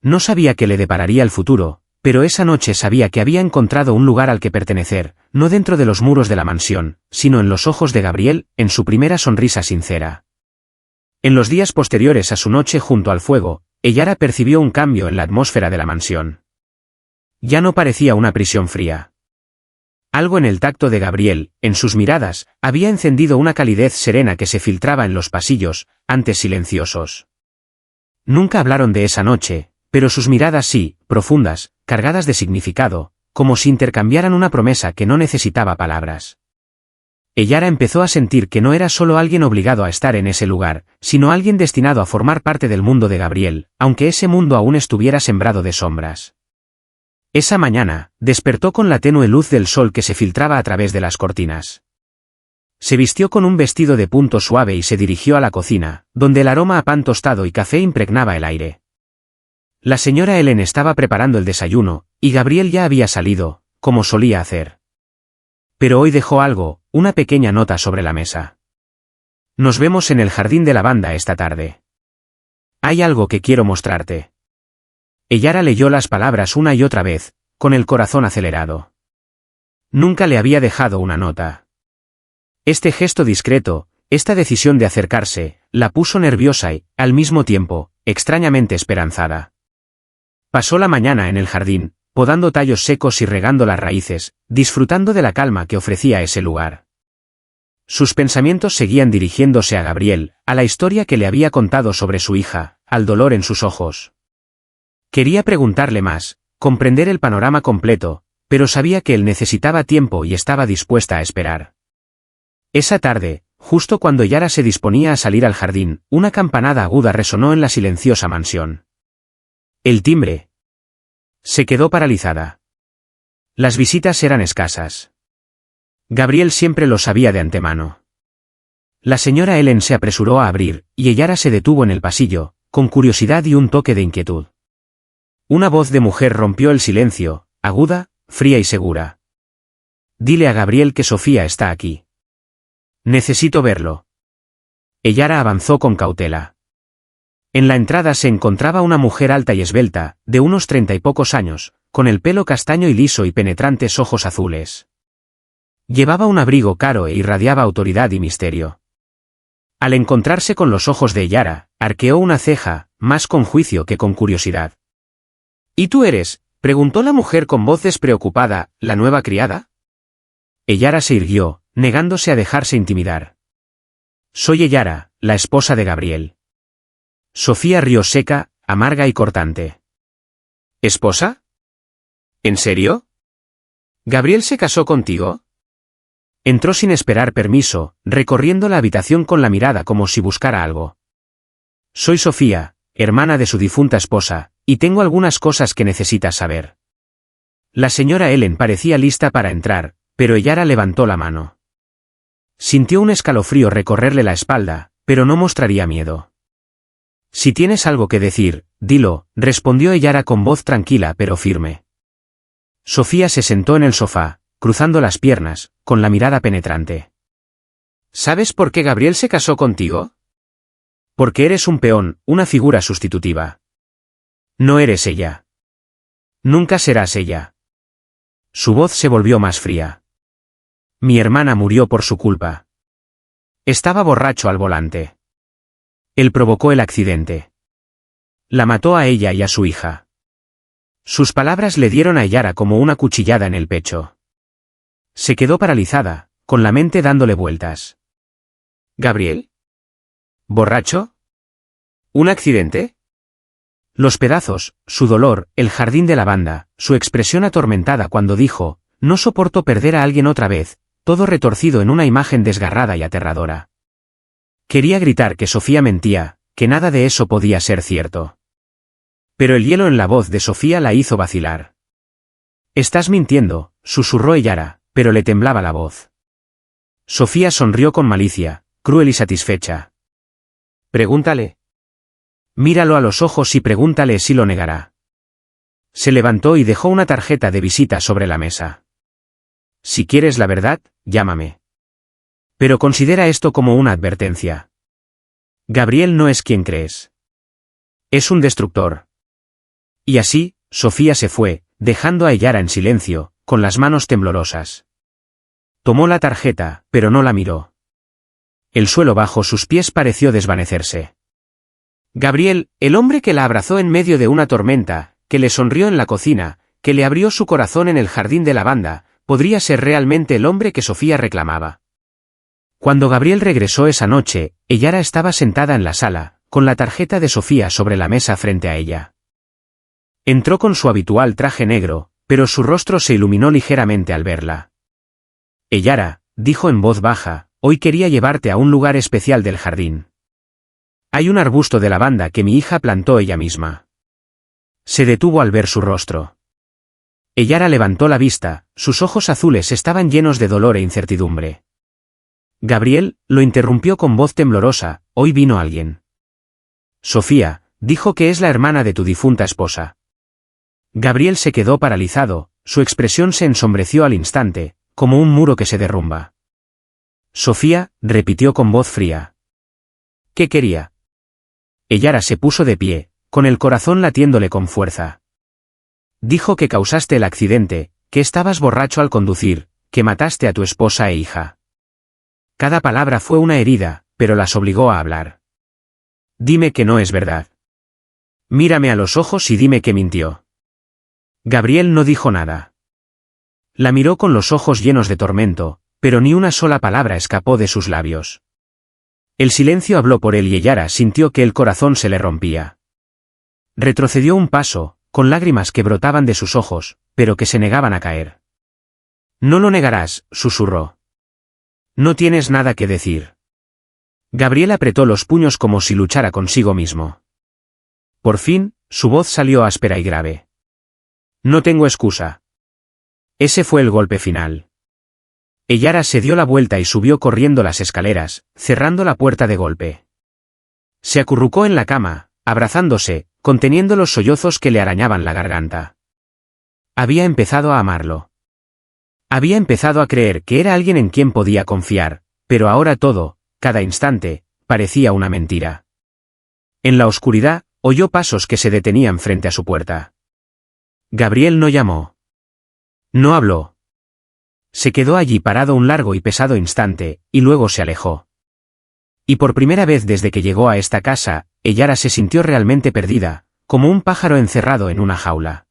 No sabía qué le depararía el futuro, pero esa noche sabía que había encontrado un lugar al que pertenecer, no dentro de los muros de la mansión, sino en los ojos de Gabriel, en su primera sonrisa sincera. En los días posteriores a su noche junto al fuego, Eyara percibió un cambio en la atmósfera de la mansión. Ya no parecía una prisión fría. Algo en el tacto de Gabriel, en sus miradas, había encendido una calidez serena que se filtraba en los pasillos, antes silenciosos. Nunca hablaron de esa noche, pero sus miradas sí, profundas, cargadas de significado, como si intercambiaran una promesa que no necesitaba palabras. Eyara empezó a sentir que no era solo alguien obligado a estar en ese lugar, sino alguien destinado a formar parte del mundo de Gabriel, aunque ese mundo aún estuviera sembrado de sombras. Esa mañana, despertó con la tenue luz del sol que se filtraba a través de las cortinas. Se vistió con un vestido de punto suave y se dirigió a la cocina, donde el aroma a pan tostado y café impregnaba el aire. La señora Ellen estaba preparando el desayuno, y Gabriel ya había salido, como solía hacer. Pero hoy dejó algo, una pequeña nota sobre la mesa. Nos vemos en el jardín de lavanda esta tarde. Hay algo que quiero mostrarte. Eyara leyó las palabras una y otra vez, con el corazón acelerado. Nunca le había dejado una nota. Este gesto discreto, esta decisión de acercarse, la puso nerviosa y, al mismo tiempo, extrañamente esperanzada. Pasó la mañana en el jardín, podando tallos secos y regando las raíces, disfrutando de la calma que ofrecía ese lugar. Sus pensamientos seguían dirigiéndose a Gabriel, a la historia que le había contado sobre su hija, al dolor en sus ojos. Quería preguntarle más, comprender el panorama completo, pero sabía que él necesitaba tiempo y estaba dispuesta a esperar. Esa tarde, justo cuando Eyara se disponía a salir al jardín, una campanada aguda resonó en la silenciosa mansión. El timbre. Se quedó paralizada. Las visitas eran escasas. Gabriel siempre lo sabía de antemano. La señora Ellen se apresuró a abrir, y Eyara se detuvo en el pasillo, con curiosidad y un toque de inquietud. Una voz de mujer rompió el silencio, aguda, fría y segura. Dile a Gabriel que Sofía está aquí. Necesito verlo. Eyara avanzó con cautela. En la entrada se encontraba una mujer alta y esbelta, de unos 30 y pocos años, con el pelo castaño y liso y penetrantes ojos azules. Llevaba un abrigo caro e irradiaba autoridad y misterio. Al encontrarse con los ojos de Eyara, arqueó una ceja, más con juicio que con curiosidad. ¿Y tú eres? Preguntó la mujer con voz despreocupada, ¿la nueva criada? Eyara se irguió, negándose a dejarse intimidar. Soy Eyara, la esposa de Gabriel. Sofía rió seca, amarga y cortante. ¿Esposa? ¿En serio? ¿Gabriel se casó contigo? Entró sin esperar permiso, recorriendo la habitación con la mirada como si buscara algo. Soy Sofía, hermana de su difunta esposa, y tengo algunas cosas que necesitas saber. La señora Ellen parecía lista para entrar, pero Eyara levantó la mano. Sintió un escalofrío recorrerle la espalda, pero no mostraría miedo. Si tienes algo que decir, dilo, respondió Eyara con voz tranquila pero firme. Sofía se sentó en el sofá, cruzando las piernas, con la mirada penetrante. ¿Sabes por qué Gabriel se casó contigo? Porque eres un peón, una figura sustitutiva. No eres ella. Nunca serás ella. Su voz se volvió más fría. Mi hermana murió por su culpa. Estaba borracho al volante. Él provocó el accidente. La mató a ella y a su hija. Sus palabras le dieron a Eyara como una cuchillada en el pecho. Se quedó paralizada, con la mente dándole vueltas. ¿Gabriel? ¿Borracho? ¿Un accidente? Los pedazos, su dolor, el jardín de lavanda, su expresión atormentada cuando dijo, no soporto perder a alguien otra vez, todo retorcido en una imagen desgarrada y aterradora. Quería gritar que Sofía mentía, que nada de eso podía ser cierto. Pero el hielo en la voz de Sofía la hizo vacilar. Estás mintiendo, susurró Eyara, pero le temblaba la voz. Sofía sonrió con malicia, cruel y satisfecha. Pregúntale. Míralo a los ojos y pregúntale si lo negará. Se levantó y dejó una tarjeta de visita sobre la mesa. Si quieres la verdad, llámame. Pero considera esto como una advertencia. Gabriel no es quien crees. Es un destructor. Y así, Sofía se fue, dejando a Eyara en silencio, con las manos temblorosas. Tomó la tarjeta, pero no la miró. El suelo bajo sus pies pareció desvanecerse. Gabriel, el hombre que la abrazó en medio de una tormenta, que le sonrió en la cocina, que le abrió su corazón en el jardín de lavanda, podría ser realmente el hombre que Sofía reclamaba. Cuando Gabriel regresó esa noche, Eyara estaba sentada en la sala, con la tarjeta de Sofía sobre la mesa frente a ella. Entró con su habitual traje negro, pero su rostro se iluminó ligeramente al verla. Eyara, dijo en voz baja, hoy quería llevarte a un lugar especial del jardín. Hay un arbusto de lavanda que mi hija plantó ella misma. Se detuvo al ver su rostro. Eyara levantó la vista, sus ojos azules estaban llenos de dolor e incertidumbre. Gabriel, lo interrumpió con voz temblorosa, hoy vino alguien. Sofía, dijo que es la hermana de tu difunta esposa. Gabriel se quedó paralizado, su expresión se ensombreció al instante, como un muro que se derrumba. Sofía, repitió con voz fría. ¿Qué quería? Eyara se puso de pie, con el corazón latiéndole con fuerza. Dijo que causaste el accidente, que estabas borracho al conducir, que mataste a tu esposa e hija. Cada palabra fue una herida, pero las obligó a hablar. Dime que no es verdad. Mírame a los ojos y dime que mintió. Gabriel no dijo nada. La miró con los ojos llenos de tormento, pero ni una sola palabra escapó de sus labios. El silencio habló por él y Eyara sintió que el corazón se le rompía. Retrocedió un paso, con lágrimas que brotaban de sus ojos, pero que se negaban a caer. No lo negarás, susurró. No tienes nada que decir. Gabriel apretó los puños como si luchara consigo mismo. Por fin, su voz salió áspera y grave. No tengo excusa. Ese fue el golpe final. Eyara se dio la vuelta y subió corriendo las escaleras, cerrando la puerta de golpe. Se acurrucó en la cama, abrazándose, conteniendo los sollozos que le arañaban la garganta. Había empezado a amarlo. Había empezado a creer que era alguien en quien podía confiar, pero ahora todo, cada instante, parecía una mentira. En la oscuridad, oyó pasos que se detenían frente a su puerta. Gabriel no llamó. No habló. Se quedó allí parado un largo y pesado instante, y luego se alejó. Y por primera vez desde que llegó a esta casa, Eyara se sintió realmente perdida, como un pájaro encerrado en una jaula.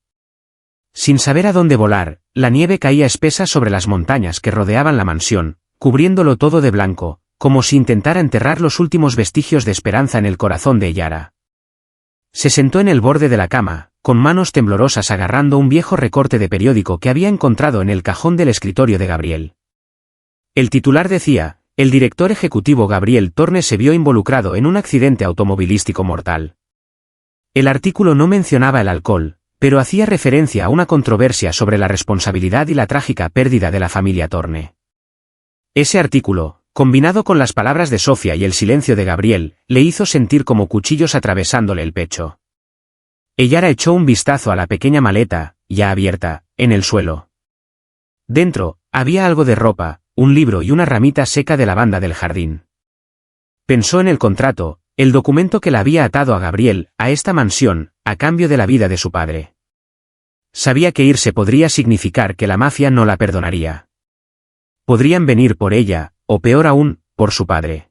Sin saber a dónde volar, la nieve caía espesa sobre las montañas que rodeaban la mansión, cubriéndolo todo de blanco, como si intentara enterrar los últimos vestigios de esperanza en el corazón de Eyara. Se sentó en el borde de la cama, con manos temblorosas agarrando un viejo recorte de periódico que había encontrado en el cajón del escritorio de Gabriel. El titular decía, el director ejecutivo Gabriel Torne se vio involucrado en un accidente automovilístico mortal. El artículo no mencionaba el alcohol, pero hacía referencia a una controversia sobre la responsabilidad y la trágica pérdida de la familia Torne. Ese artículo, combinado con las palabras de Sofía y el silencio de Gabriel, le hizo sentir como cuchillos atravesándole el pecho. Eyara echó un vistazo a la pequeña maleta, ya abierta, en el suelo. Dentro, había algo de ropa, un libro y una ramita seca de lavanda del jardín. Pensó en el contrato, el documento que la había atado a Gabriel, a esta mansión, a cambio de la vida de su padre. Sabía que irse podría significar que la mafia no la perdonaría. Podrían venir por ella, o peor aún, por su padre.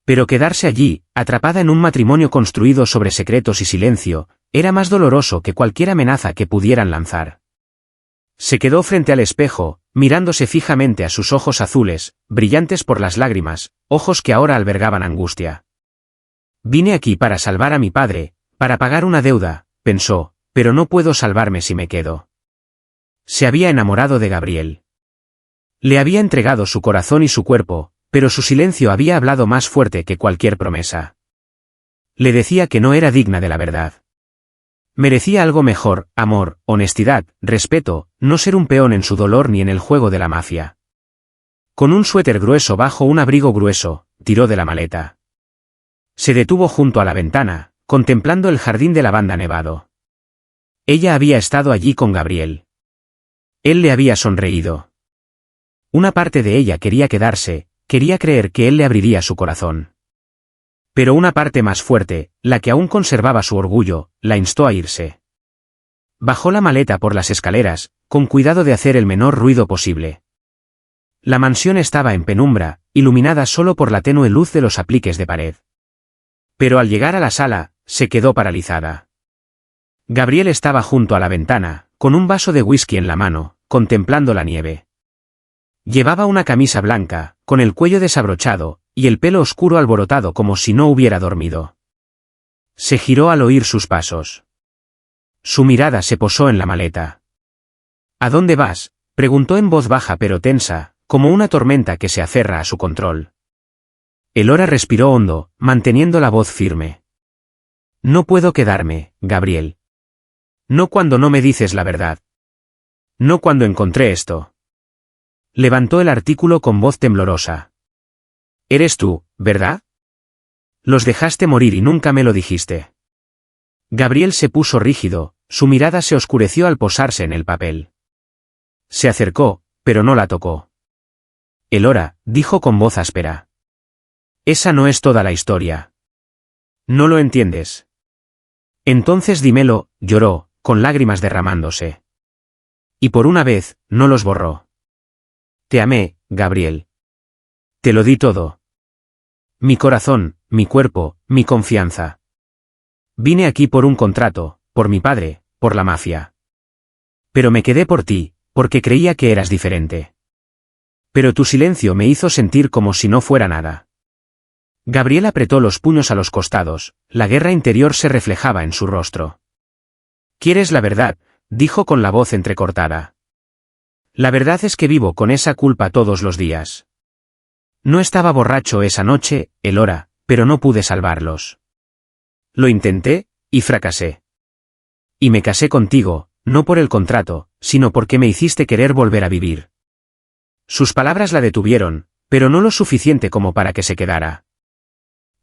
Pero quedarse allí, atrapada en un matrimonio construido sobre secretos y silencio, era más doloroso que cualquier amenaza que pudieran lanzar. Se quedó frente al espejo, mirándose fijamente a sus ojos azules, brillantes por las lágrimas, ojos que ahora albergaban angustia. Vine aquí para salvar a mi padre, para pagar una deuda, pensó, pero no puedo salvarme si me quedo. Se había enamorado de Gabriel. Le había entregado su corazón y su cuerpo, pero su silencio había hablado más fuerte que cualquier promesa. Le decía que no era digna de la verdad. Merecía algo mejor, amor, honestidad, respeto, no ser un peón en su dolor ni en el juego de la mafia. Con un suéter grueso bajo un abrigo grueso, tiró de la maleta. Se detuvo junto a la ventana, contemplando el jardín de lavanda nevado. Ella había estado allí con Gabriel. Él le había sonreído. Una parte de ella quería quedarse, quería creer que él le abriría su corazón. Pero una parte más fuerte, la que aún conservaba su orgullo, la instó a irse. Bajó la maleta por las escaleras, con cuidado de hacer el menor ruido posible. La mansión estaba en penumbra, iluminada solo por la tenue luz de los apliques de pared. Pero al llegar a la sala, se quedó paralizada. Gabriel estaba junto a la ventana, con un vaso de whisky en la mano, contemplando la nieve. Llevaba una camisa blanca, con el cuello desabrochado, y el pelo oscuro alborotado como si no hubiera dormido. Se giró al oír sus pasos. Su mirada se posó en la maleta. ¿A dónde vas?, preguntó en voz baja pero tensa, como una tormenta que se aferra a su control. Elora respiró hondo, manteniendo la voz firme. No puedo quedarme, Gabriel. No cuando no me dices la verdad. No cuando encontré esto. Levantó el artículo con voz temblorosa. Eres tú, ¿verdad? Los dejaste morir y nunca me lo dijiste. Gabriel se puso rígido, su mirada se oscureció al posarse en el papel. Se acercó, pero no la tocó. Elora, dijo con voz áspera. Esa no es toda la historia. ¿No lo entiendes? Entonces dímelo, lloró, con lágrimas derramándose. Y por una vez, no los borró. Te amé, Gabriel. Te lo di todo. Mi corazón, mi cuerpo, mi confianza. Vine aquí por un contrato, por mi padre, por la mafia. Pero me quedé por ti, porque creía que eras diferente. Pero tu silencio me hizo sentir como si no fuera nada. Gabriel apretó los puños a los costados, la guerra interior se reflejaba en su rostro. ¿Quieres la verdad?, dijo con la voz entrecortada. La verdad es que vivo con esa culpa todos los días. No estaba borracho esa noche, Elora, pero no pude salvarlos. Lo intenté, y fracasé. Y me casé contigo, no por el contrato, sino porque me hiciste querer volver a vivir. Sus palabras la detuvieron, pero no lo suficiente como para que se quedara.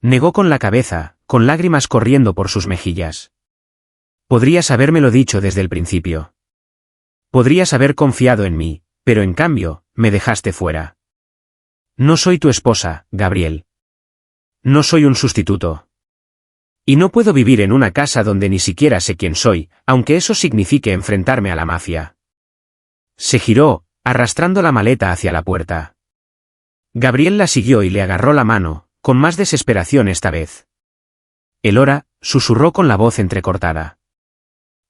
Negó con la cabeza, con lágrimas corriendo por sus mejillas. Podrías habérmelo dicho desde el principio. Podrías haber confiado en mí, pero en cambio, me dejaste fuera. No soy tu esposa, Gabriel. No soy un sustituto. Y no puedo vivir en una casa donde ni siquiera sé quién soy, aunque eso signifique enfrentarme a la mafia. Se giró, arrastrando la maleta hacia la puerta. Gabriel la siguió y le agarró la mano, con más desesperación esta vez. Elora, susurró con la voz entrecortada.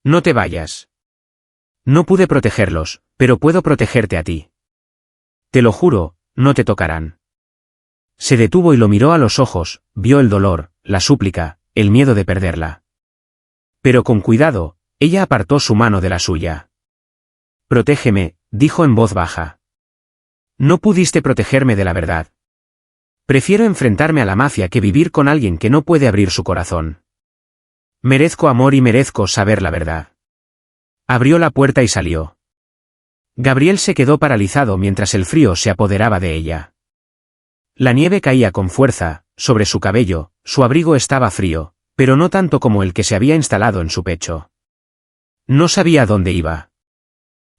No te vayas. No pude protegerlos, pero puedo protegerte a ti. Te lo juro, no te tocarán. Se detuvo y lo miró a los ojos, vio el dolor, la súplica, el miedo de perderla. Pero con cuidado, ella apartó su mano de la suya. Protégeme, dijo en voz baja. No pudiste protegerme de la verdad. Prefiero enfrentarme a la mafia que vivir con alguien que no puede abrir su corazón. Merezco amor y merezco saber la verdad. Abrió la puerta y salió. Gabriel se quedó paralizado mientras el frío se apoderaba de ella. La nieve caía con fuerza, sobre su cabello, su abrigo estaba frío, pero no tanto como el que se había instalado en su pecho. No sabía a dónde iba.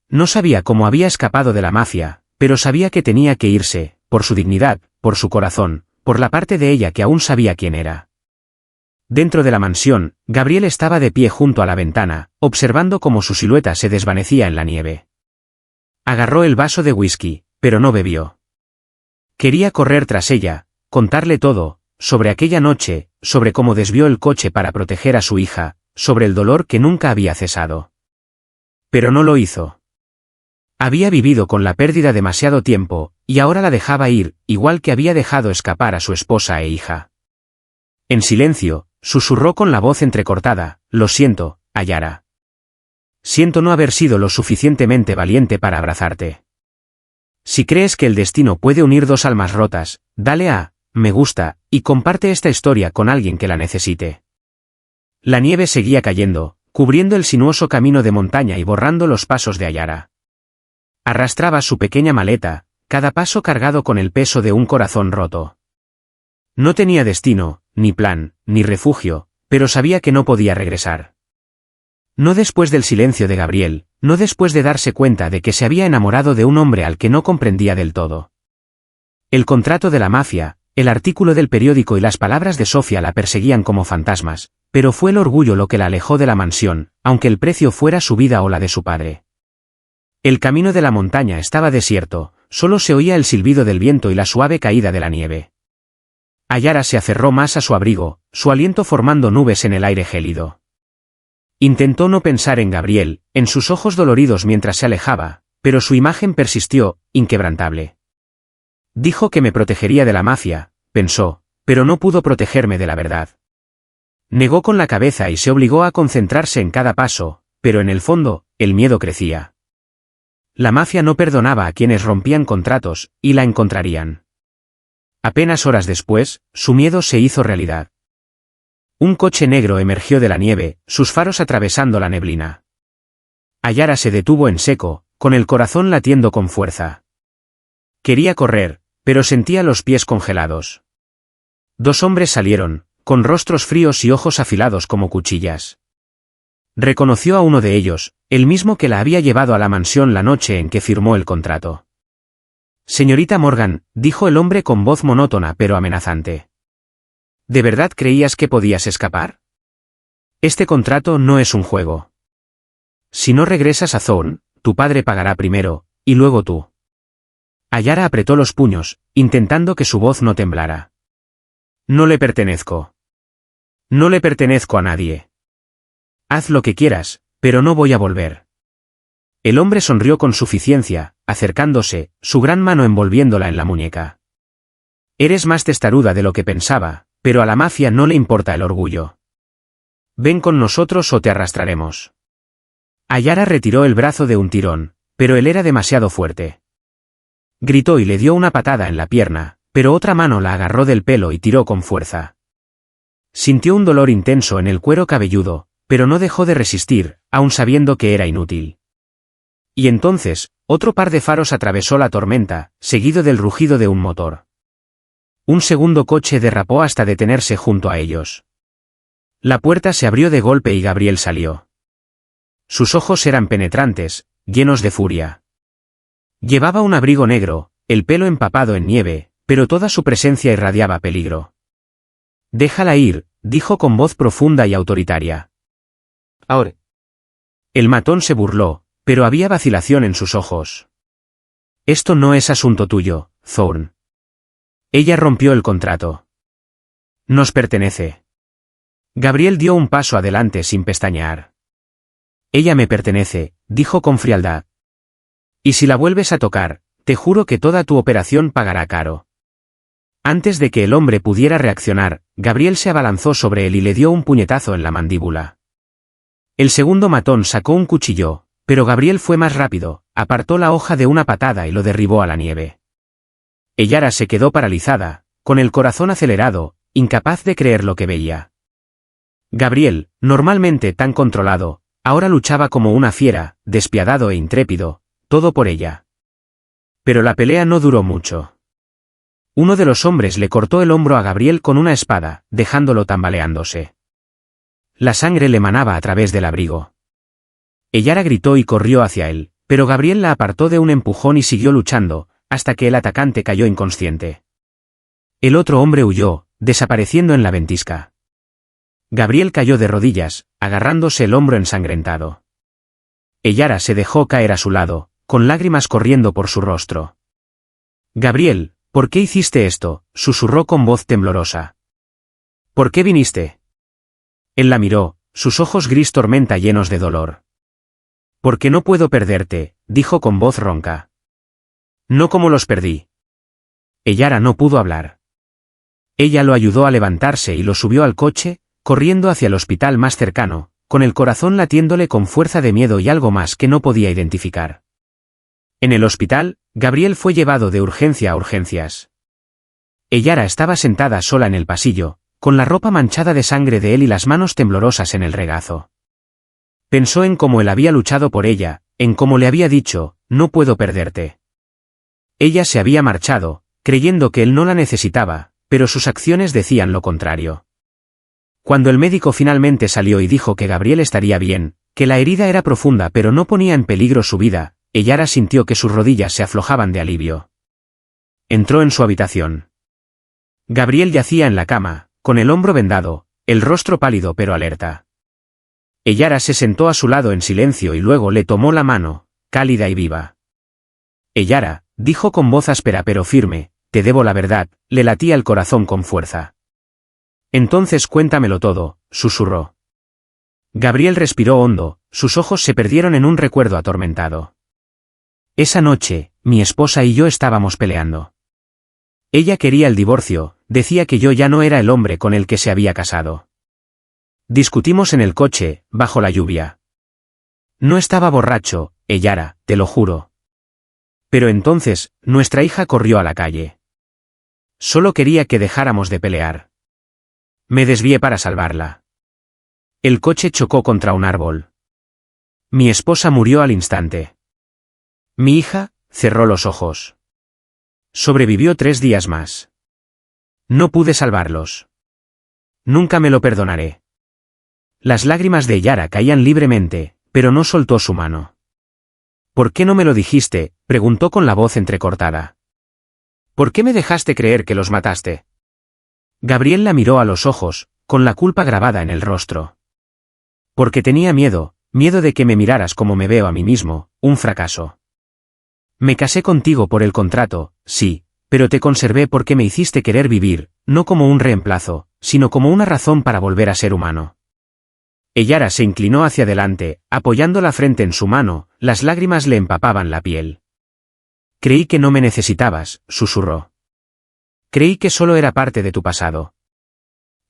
No sabía cómo había escapado de la mafia, pero sabía que tenía que irse, por su dignidad, por su corazón, por la parte de ella que aún sabía quién era. Dentro de la mansión, Gabriel estaba de pie junto a la ventana, observando cómo su silueta se desvanecía en la nieve. Agarró el vaso de whisky, pero no bebió. Quería correr tras ella, contarle todo, sobre aquella noche, sobre cómo desvió el coche para proteger a su hija, sobre el dolor que nunca había cesado. Pero no lo hizo. Había vivido con la pérdida demasiado tiempo, y ahora la dejaba ir, igual que había dejado escapar a su esposa e hija. En silencio, susurró con la voz entrecortada, lo siento, Ayara. Siento no haber sido lo suficientemente valiente para abrazarte. Si crees que el destino puede unir dos almas rotas, dale a me gusta, y comparte esta historia con alguien que la necesite. La nieve seguía cayendo, cubriendo el sinuoso camino de montaña y borrando los pasos de Ayara. Arrastraba su pequeña maleta, cada paso cargado con el peso de un corazón roto. No tenía destino, ni plan, ni refugio, pero sabía que no podía regresar. No después del silencio de Gabriel, no después de darse cuenta de que se había enamorado de un hombre al que no comprendía del todo. El contrato de la mafia, el artículo del periódico y las palabras de Sofía la perseguían como fantasmas, pero fue el orgullo lo que la alejó de la mansión, aunque el precio fuera su vida o la de su padre. El camino de la montaña estaba desierto, solo se oía el silbido del viento y la suave caída de la nieve. Ayara se aferró más a su abrigo, su aliento formando nubes en el aire gélido. Intentó no pensar en Gabriel, en sus ojos doloridos mientras se alejaba, pero su imagen persistió, inquebrantable. Dijo que me protegería de la mafia, pensó, pero no pudo protegerme de la verdad. Negó con la cabeza y se obligó a concentrarse en cada paso, pero en el fondo, el miedo crecía. La mafia no perdonaba a quienes rompían contratos, y la encontrarían. Apenas horas después, su miedo se hizo realidad. Un coche negro emergió de la nieve, sus faros atravesando la neblina. Ayara se detuvo en seco, con el corazón latiendo con fuerza. Quería correr, pero sentía los pies congelados. Dos hombres salieron, con rostros fríos y ojos afilados como cuchillas. Reconoció a uno de ellos, el mismo que la había llevado a la mansión la noche en que firmó el contrato. Señorita Morgan, dijo el hombre con voz monótona pero amenazante. ¿De verdad creías que podías escapar? Este contrato no es un juego. Si no regresas a Thorne, tu padre pagará primero, y luego tú. Ayara apretó los puños, intentando que su voz no temblara. No le pertenezco. No le pertenezco a nadie. Haz lo que quieras, pero no voy a volver. El hombre sonrió con suficiencia, acercándose, su gran mano envolviéndola en la muñeca. Eres más testaruda de lo que pensaba, pero a la mafia no le importa el orgullo. Ven con nosotros o te arrastraremos. Ayara retiró el brazo de un tirón, pero él era demasiado fuerte. Gritó y le dio una patada en la pierna, pero otra mano la agarró del pelo y tiró con fuerza. Sintió un dolor intenso en el cuero cabelludo, pero no dejó de resistir, aun sabiendo que era inútil. Y entonces, otro par de faros atravesó la tormenta, seguido del rugido de un motor. Un segundo coche derrapó hasta detenerse junto a ellos. La puerta se abrió de golpe y Gabriel salió. Sus ojos eran penetrantes, llenos de furia. Llevaba un abrigo negro, el pelo empapado en nieve, pero toda su presencia irradiaba peligro. Déjala ir, dijo con voz profunda y autoritaria. Ahora. El matón se burló, pero había vacilación en sus ojos. Esto no es asunto tuyo, Thorne. Ella rompió el contrato. Nos pertenece. Gabriel dio un paso adelante sin pestañear. Ella me pertenece, dijo con frialdad. Y si la vuelves a tocar, te juro que toda tu operación pagará caro. Antes de que el hombre pudiera reaccionar, Gabriel se abalanzó sobre él y le dio un puñetazo en la mandíbula. El segundo matón sacó un cuchillo, pero Gabriel fue más rápido, apartó la hoja de una patada y lo derribó a la nieve. Ayara se quedó paralizada, con el corazón acelerado, incapaz de creer lo que veía. Gabriel, normalmente tan controlado, ahora luchaba como una fiera, despiadado e intrépido, todo por ella. Pero la pelea no duró mucho. Uno de los hombres le cortó el hombro a Gabriel con una espada, dejándolo tambaleándose. La sangre le manaba a través del abrigo. Ayara gritó y corrió hacia él, pero Gabriel la apartó de un empujón y siguió luchando, hasta que el atacante cayó inconsciente. El otro hombre huyó, desapareciendo en la ventisca. Gabriel cayó de rodillas, agarrándose el hombro ensangrentado. Ayara se dejó caer a su lado, con lágrimas corriendo por su rostro. Gabriel, ¿por qué hiciste esto?, susurró con voz temblorosa. ¿Por qué viniste? Él la miró, sus ojos gris tormenta llenos de dolor. Porque no puedo perderte, dijo con voz ronca. No como los perdí. Ayara no pudo hablar. Ella lo ayudó a levantarse y lo subió al coche, corriendo hacia el hospital más cercano, con el corazón latiéndole con fuerza de miedo y algo más que no podía identificar. En el hospital, Gabriel fue llevado de urgencia a urgencias. Ayara estaba sentada sola en el pasillo, con la ropa manchada de sangre de él y las manos temblorosas en el regazo. Pensó en cómo él había luchado por ella, en cómo le había dicho, no puedo perderte. Ella se había marchado, creyendo que él no la necesitaba, pero sus acciones decían lo contrario. Cuando el médico finalmente salió y dijo que Gabriel estaría bien, que la herida era profunda pero no ponía en peligro su vida, Ayara sintió que sus rodillas se aflojaban de alivio. Entró en su habitación. Gabriel yacía en la cama, con el hombro vendado, el rostro pálido pero alerta. Ayara se sentó a su lado en silencio y luego le tomó la mano, cálida y viva. Ayara, dijo con voz áspera pero firme, te debo la verdad, le latía el corazón con fuerza. Entonces cuéntamelo todo, susurró. Gabriel respiró hondo, sus ojos se perdieron en un recuerdo atormentado. Esa noche, mi esposa y yo estábamos peleando. Ella quería el divorcio, decía que yo ya no era el hombre con el que se había casado. Discutimos en el coche, bajo la lluvia. No estaba borracho, Ayara, te lo juro. Pero entonces, nuestra hija corrió a la calle. Solo quería que dejáramos de pelear. Me desvié para salvarla. El coche chocó contra un árbol. Mi esposa murió al instante. Mi hija cerró los ojos. Sobrevivió 3 días más. No pude salvarlos. Nunca me lo perdonaré. Las lágrimas de Yara caían libremente, pero no soltó su mano. ¿Por qué no me lo dijiste?, preguntó con la voz entrecortada. ¿Por qué me dejaste creer que los mataste? Gabriel la miró a los ojos, con la culpa grabada en el rostro. Porque tenía miedo de que me miraras como me veo a mí mismo, un fracaso. Me casé contigo por el contrato, sí, pero te conservé porque me hiciste querer vivir, no como un reemplazo, sino como una razón para volver a ser humano. Yara se inclinó hacia adelante, apoyando la frente en su mano, las lágrimas le empapaban la piel. Creí que no me necesitabas, susurró. Creí que solo era parte de tu pasado.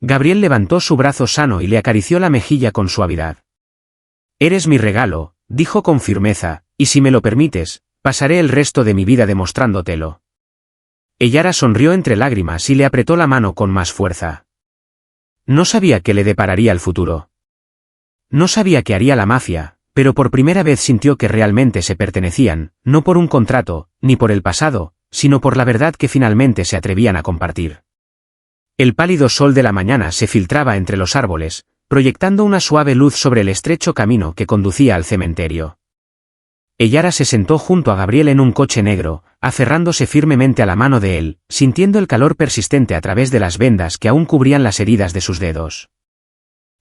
Gabriel levantó su brazo sano y le acarició la mejilla con suavidad. Eres mi regalo, dijo con firmeza, y si me lo permites, pasaré el resto de mi vida demostrándotelo. Yara sonrió entre lágrimas y le apretó la mano con más fuerza. No sabía qué le depararía el futuro. No sabía qué haría la mafia, pero por primera vez sintió que realmente se pertenecían, no por un contrato, ni por el pasado, sino por la verdad que finalmente se atrevían a compartir. El pálido sol de la mañana se filtraba entre los árboles, proyectando una suave luz sobre el estrecho camino que conducía al cementerio. Yara se sentó junto a Gabriel en un coche negro, aferrándose firmemente a la mano de él, sintiendo el calor persistente a través de las vendas que aún cubrían las heridas de sus dedos.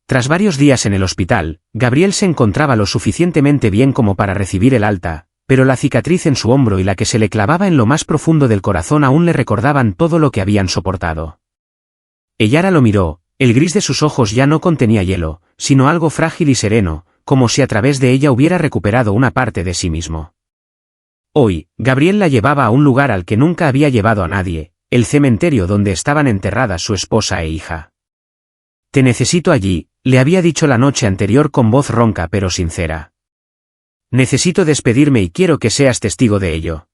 Tras varios días en el hospital, Gabriel se encontraba lo suficientemente bien como para recibir el alta, pero la cicatriz en su hombro y la que se le clavaba en lo más profundo del corazón aún le recordaban todo lo que habían soportado. Yara lo miró, el gris de sus ojos ya no contenía hielo, sino algo frágil y sereno, como si a través de ella hubiera recuperado una parte de sí mismo. Hoy, Gabriel la llevaba a un lugar al que nunca había llevado a nadie, el cementerio donde estaban enterradas su esposa e hija. Te necesito allí, le había dicho la noche anterior con voz ronca pero sincera. Necesito despedirme y quiero que seas testigo de ello.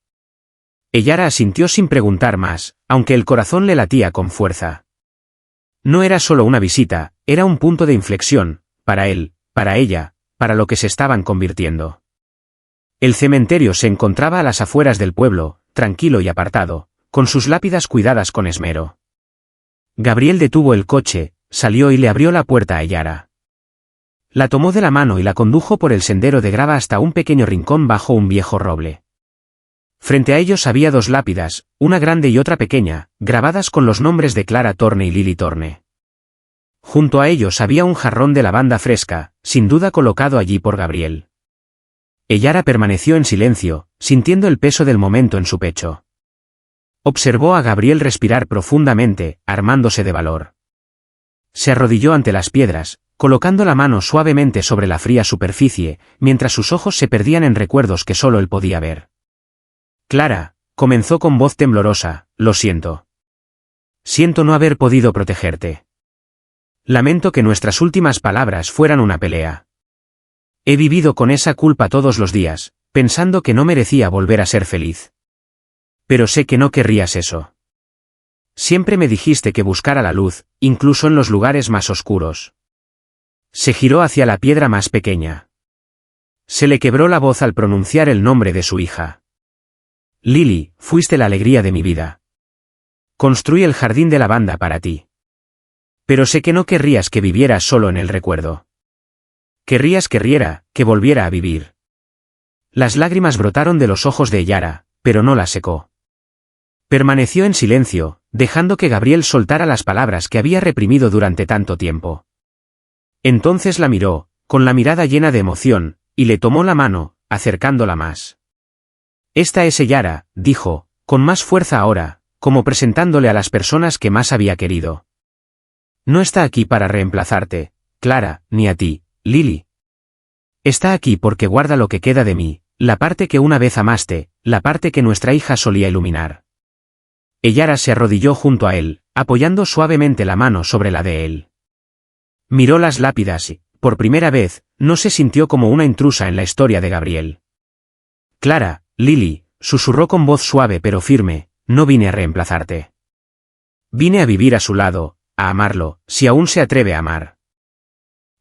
Yara asintió sin preguntar más, aunque el corazón le latía con fuerza. No era solo una visita, era un punto de inflexión, para él, para ella, para lo que se estaban convirtiendo. El cementerio se encontraba a las afueras del pueblo, tranquilo y apartado, con sus lápidas cuidadas con esmero. Gabriel detuvo el coche, salió y le abrió la puerta a Yara. La tomó de la mano y la condujo por el sendero de grava hasta un pequeño rincón bajo un viejo roble. Frente a ellos había 2 lápidas, una grande y otra pequeña, grabadas con los nombres de Clara Thorne y Lily Thorne. Junto a ellos había un jarrón de lavanda fresca, sin duda colocado allí por Gabriel. Yara permaneció en silencio, sintiendo el peso del momento en su pecho. Observó a Gabriel respirar profundamente, armándose de valor. Se arrodilló ante las piedras, colocando la mano suavemente sobre la fría superficie, mientras sus ojos se perdían en recuerdos que solo él podía ver. Clara, comenzó con voz temblorosa, lo siento. Siento no haber podido protegerte. Lamento que nuestras últimas palabras fueran una pelea. He vivido con esa culpa todos los días, pensando que no merecía volver a ser feliz. Pero sé que no querrías eso. Siempre me dijiste que buscara la luz, incluso en los lugares más oscuros. Se giró hacia la piedra más pequeña. Se le quebró la voz al pronunciar el nombre de su hija. Lily, fuiste la alegría de mi vida. Construí el jardín de lavanda para ti. Pero sé que no querrías que vivieras solo en el recuerdo. Querrías que riera, que volviera a vivir. Las lágrimas brotaron de los ojos de Yara, pero no las secó. Permaneció en silencio, dejando que Gabriel soltara las palabras que había reprimido durante tanto tiempo. Entonces la miró, con la mirada llena de emoción, y le tomó la mano, acercándola más. Esta es Yara, dijo, con más fuerza ahora, como presentándole a las personas que más había querido. No está aquí para reemplazarte, Clara, ni a ti, Lily. Está aquí porque guarda lo que queda de mí, la parte que una vez amaste, la parte que nuestra hija solía iluminar. Yara se arrodilló junto a él, apoyando suavemente la mano sobre la de él. Miró las lápidas y, por primera vez, no se sintió como una intrusa en la historia de Gabriel. Clara, Lily, susurró con voz suave pero firme, no vine a reemplazarte. Vine a vivir a su lado, a amarlo, si aún se atreve a amar.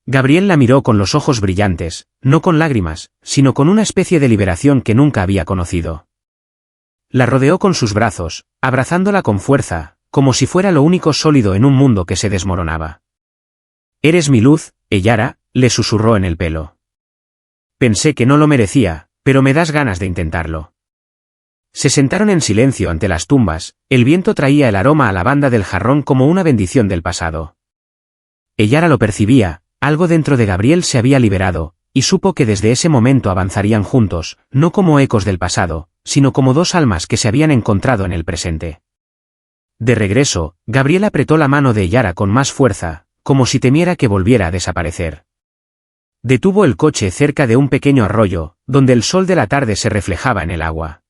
Gabriel la miró con los ojos brillantes, no con lágrimas, sino con una especie de liberación que nunca había conocido. La rodeó con sus brazos, abrazándola con fuerza, como si fuera lo único sólido en un mundo que se desmoronaba. «Eres mi luz, Eyara», le susurró en el pelo. «Pensé que no lo merecía, pero me das ganas de intentarlo». Se sentaron en silencio ante las tumbas, el viento traía el aroma a lavanda del jarrón como una bendición del pasado. Eyara lo percibía, algo dentro de Gabriel se había liberado, y supo que desde ese momento avanzarían juntos, no como ecos del pasado, sino como dos almas que se habían encontrado en el presente. De regreso, Gabriel apretó la mano de Eyara con más fuerza, como si temiera que volviera a desaparecer. Detuvo el coche cerca de un pequeño arroyo, donde el sol de la tarde se reflejaba en el agua.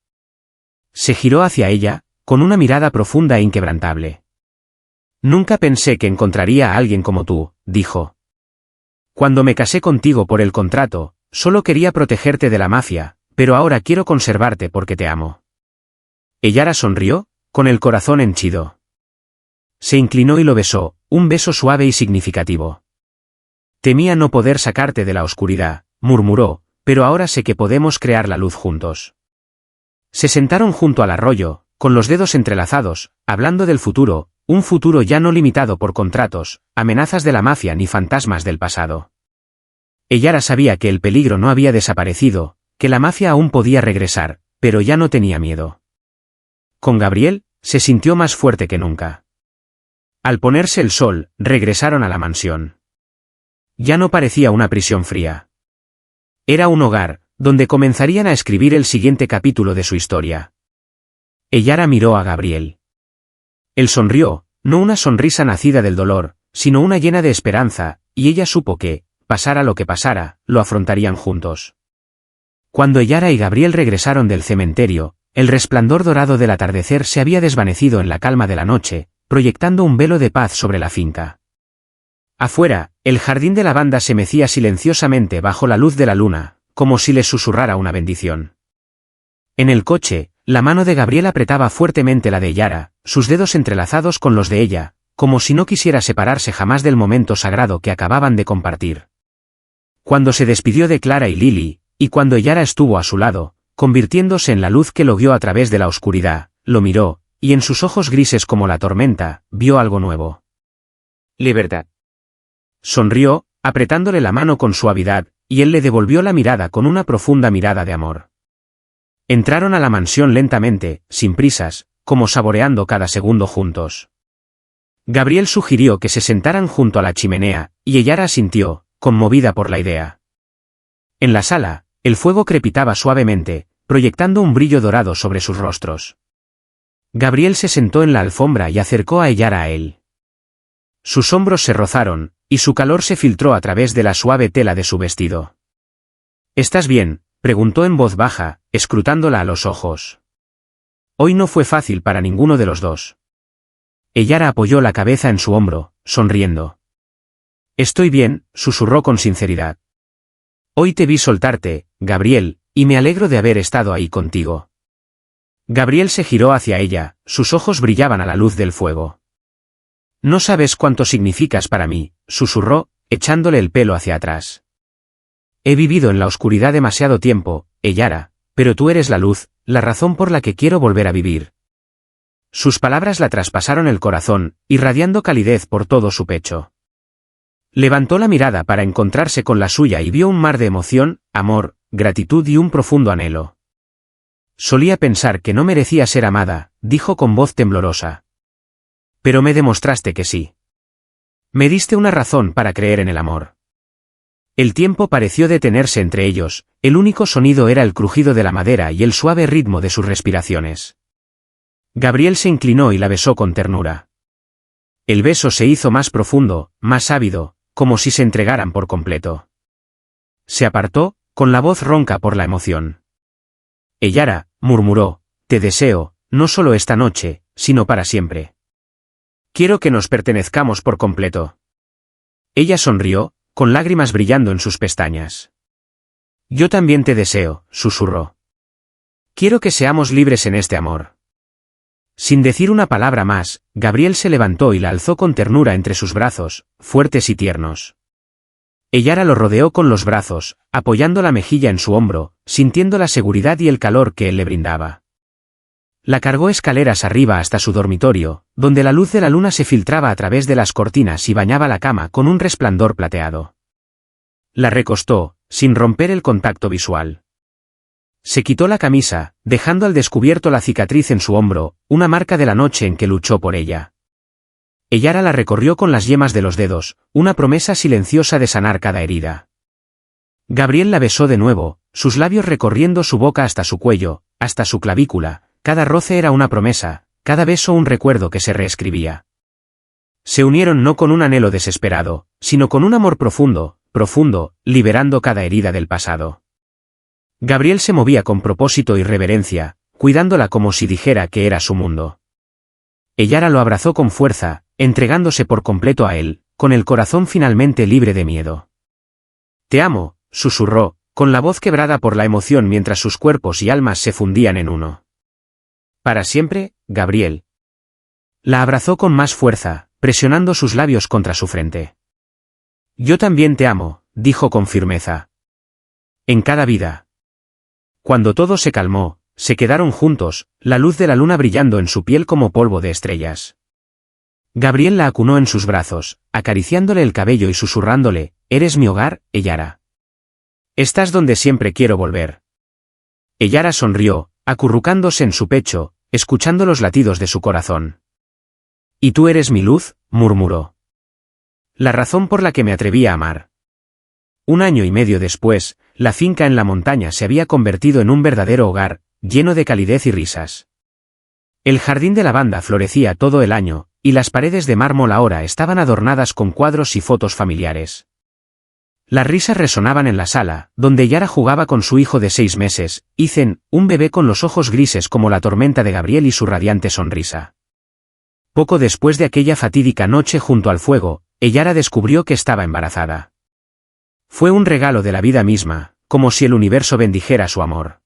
Se giró hacia ella, con una mirada profunda e inquebrantable. «Nunca pensé que encontraría a alguien como tú», dijo. «Cuando me casé contigo por el contrato, solo quería protegerte de la mafia, pero ahora quiero conservarte porque te amo». Eyara sonrió, con el corazón henchido. Se inclinó y lo besó, un beso suave y significativo. «Temía no poder sacarte de la oscuridad», murmuró, «pero ahora sé que podemos crear la luz juntos». Se sentaron junto al arroyo, con los dedos entrelazados, hablando del futuro, un futuro ya no limitado por contratos, amenazas de la mafia ni fantasmas del pasado. Eyara sabía que el peligro no había desaparecido, que la mafia aún podía regresar, pero ya no tenía miedo. Con Gabriel, se sintió más fuerte que nunca. Al ponerse el sol, regresaron a la mansión. Ya no parecía una prisión fría. Era un hogar, donde comenzarían a escribir el siguiente capítulo de su historia. Eyara miró a Gabriel. Él sonrió, no una sonrisa nacida del dolor, sino una llena de esperanza, y ella supo que, pasara lo que pasara, lo afrontarían juntos. Cuando Eyara y Gabriel regresaron del cementerio, el resplandor dorado del atardecer se había desvanecido en la calma de la noche, proyectando un velo de paz sobre la finca. Afuera, el jardín de lavanda se mecía silenciosamente bajo la luz de la luna, como si les susurrara una bendición. En el coche, la mano de Gabriel apretaba fuertemente la de Eyara, sus dedos entrelazados con los de ella, como si no quisiera separarse jamás del momento sagrado que acababan de compartir. Cuando se despidió de Clara y Lily, y cuando Eyara estuvo a su lado, convirtiéndose en la luz que lo guió a través de la oscuridad, lo miró, y en sus ojos grises como la tormenta, vio algo nuevo. «Libertad». Sonrió, apretándole la mano con suavidad, y él le devolvió la mirada con una profunda mirada de amor. Entraron a la mansión lentamente, sin prisas, como saboreando cada segundo juntos. Gabriel sugirió que se sentaran junto a la chimenea, y Eyara asintió, conmovida por la idea. En la sala, el fuego crepitaba suavemente, proyectando un brillo dorado sobre sus rostros. Gabriel se sentó en la alfombra y acercó a Eyara a él. Sus hombros se rozaron, y su calor se filtró a través de la suave tela de su vestido. «¿Estás bien?», preguntó en voz baja, escrutándola a los ojos. Hoy no fue fácil para ninguno de los dos. Eyara apoyó la cabeza en su hombro, sonriendo. «Estoy bien», susurró con sinceridad. «Hoy te vi soltarte, Gabriel, y me alegro de haber estado ahí contigo». Gabriel se giró hacia ella, sus ojos brillaban a la luz del fuego. «No sabes cuánto significas para mí», susurró, echándole el pelo hacia atrás. «He vivido en la oscuridad demasiado tiempo, Eyara, pero tú eres la luz, la razón por la que quiero volver a vivir». Sus palabras la traspasaron el corazón, irradiando calidez por todo su pecho. Levantó la mirada para encontrarse con la suya y vio un mar de emoción, amor, gratitud y un profundo anhelo. «Solía pensar que no merecía ser amada», dijo con voz temblorosa. «Pero me demostraste que sí. Me diste una razón para creer en el amor». El tiempo pareció detenerse entre ellos, el único sonido era el crujido de la madera y el suave ritmo de sus respiraciones. Gabriel se inclinó y la besó con ternura. El beso se hizo más profundo, más ávido, como si se entregaran por completo. Se apartó, con la voz ronca por la emoción. «Eyara», murmuró, «te deseo, no solo esta noche, sino para siempre. Quiero que nos pertenezcamos por completo». Ella sonrió, con lágrimas brillando en sus pestañas. «Yo también te deseo», susurró. Quiero que seamos libres en este amor. Sin decir una palabra más, Gabriel se levantó y la alzó con ternura entre sus brazos, fuertes y tiernos. Eyara lo rodeó con los brazos, apoyando la mejilla en su hombro, sintiendo la seguridad y el calor que él le brindaba. La cargó escaleras arriba hasta su dormitorio, donde la luz de la luna se filtraba a través de las cortinas y bañaba la cama con un resplandor plateado. La recostó, sin romper el contacto visual. Se quitó la camisa, dejando al descubierto la cicatriz en su hombro, una marca de la noche en que luchó por ella. Eyara la recorrió con las yemas de los dedos, una promesa silenciosa de sanar cada herida. Gabriel la besó de nuevo, sus labios recorriendo su boca hasta su cuello, hasta su clavícula, cada roce era una promesa, cada beso un recuerdo que se reescribía. Se unieron no con un anhelo desesperado, sino con un amor profundo, liberando cada herida del pasado. Gabriel se movía con propósito y reverencia, cuidándola como si dijera que era su mundo. Eyara lo abrazó con fuerza, entregándose por completo a él, con el corazón finalmente libre de miedo. «Te amo», susurró, con la voz quebrada por la emoción mientras sus cuerpos y almas se fundían en uno. «Para siempre, Gabriel». La abrazó con más fuerza, presionando sus labios contra su frente. «Yo también te amo», dijo con firmeza. «En cada vida». Cuando todo se calmó, se quedaron juntos, la luz de la luna brillando en su piel como polvo de estrellas. Gabriel la acunó en sus brazos, acariciándole el cabello y susurrándole, «Eres mi hogar, Eyara. Estás donde siempre quiero volver». Eyara sonrió, acurrucándose en su pecho, escuchando los latidos de su corazón. «Y tú eres mi luz», murmuró. «La razón por la que me atreví a amar». 1 año y medio después, la finca en la montaña se había convertido en un verdadero hogar, lleno de calidez y risas. El jardín de lavanda florecía todo el año, y las paredes de mármol ahora estaban adornadas con cuadros y fotos familiares. Las risas resonaban en la sala, donde Yara jugaba con su hijo de 6 meses, Ethan, un bebé con los ojos grises como la tormenta de Gabriel y su radiante sonrisa. Poco después de aquella fatídica noche junto al fuego, Eyara descubrió que estaba embarazada. Fue un regalo de la vida misma, como si el universo bendijera su amor.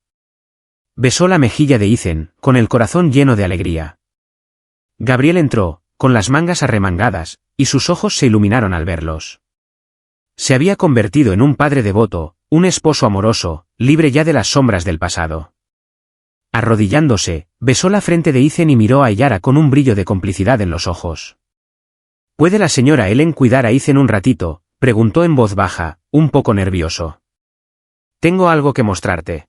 Besó la mejilla de Ethan, con el corazón lleno de alegría. Gabriel entró, con las mangas arremangadas, y sus ojos se iluminaron al verlos. Se había convertido en un padre devoto, un esposo amoroso, libre ya de las sombras del pasado. Arrodillándose, besó la frente de Ethan y miró a Eyara con un brillo de complicidad en los ojos. «¿Puede la señora Ellen cuidar a Ethan un ratito?», preguntó en voz baja, un poco nervioso. «Tengo algo que mostrarte».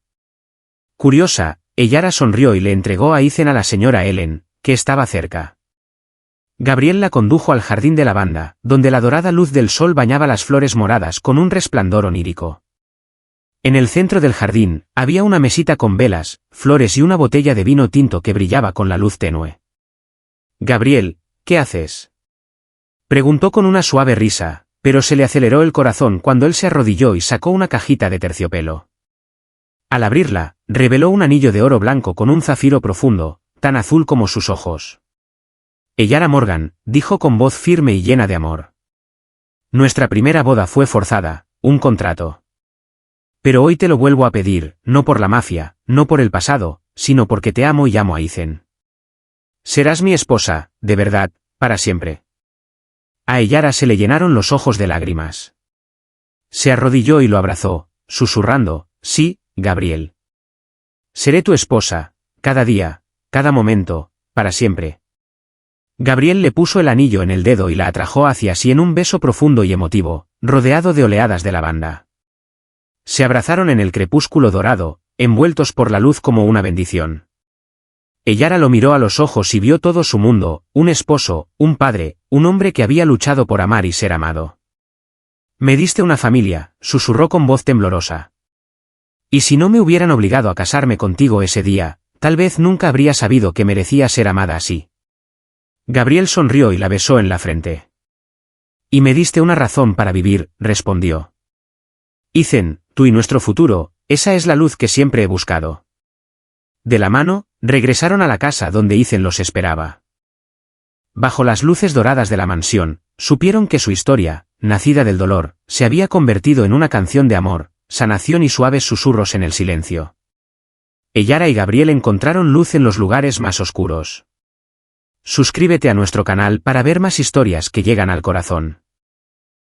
Curiosa, Eyara sonrió y le entregó a Ethan a la señora Ellen, que estaba cerca. Gabriel la condujo al jardín de lavanda, donde la dorada luz del sol bañaba las flores moradas con un resplandor onírico. En el centro del jardín, había una mesita con velas, flores y una botella de vino tinto que brillaba con la luz tenue. «Gabriel, ¿qué haces?», preguntó con una suave risa, pero se le aceleró el corazón cuando él se arrodilló y sacó una cajita de terciopelo. Al abrirla, reveló un anillo de oro blanco con un zafiro profundo, tan azul como sus ojos. «Eyara Morgan», dijo con voz firme y llena de amor. «Nuestra primera boda fue forzada, un contrato. Pero hoy te lo vuelvo a pedir, no por la mafia, no por el pasado, sino porque te amo y amo a Ethan. Serás mi esposa, de verdad, para siempre». A Eyara se le llenaron los ojos de lágrimas. Se arrodilló y lo abrazó, susurrando, «Sí, Gabriel. Seré tu esposa, cada día, cada momento, para siempre». Gabriel le puso el anillo en el dedo y la atrajo hacia sí en un beso profundo y emotivo, rodeado de oleadas de lavanda. Se abrazaron en el crepúsculo dorado, envueltos por la luz como una bendición. Eyara lo miró a los ojos y vio todo su mundo, un esposo, un padre, un hombre que había luchado por amar y ser amado. «Me diste una familia», susurró con voz temblorosa. «Y si no me hubieran obligado a casarme contigo ese día, tal vez nunca habría sabido que merecía ser amada así». Gabriel sonrió y la besó en la frente. «Y me diste una razón para vivir», respondió. «Ethan, tú y nuestro futuro, esa es la luz que siempre he buscado». De la mano, regresaron a la casa donde Ethan los esperaba. Bajo las luces doradas de la mansión, supieron que su historia, nacida del dolor, se había convertido en una canción de amor, sanación y suaves susurros en el silencio. Eyara y Gabriel encontraron luz en los lugares más oscuros. Suscríbete a nuestro canal para ver más historias que llegan al corazón.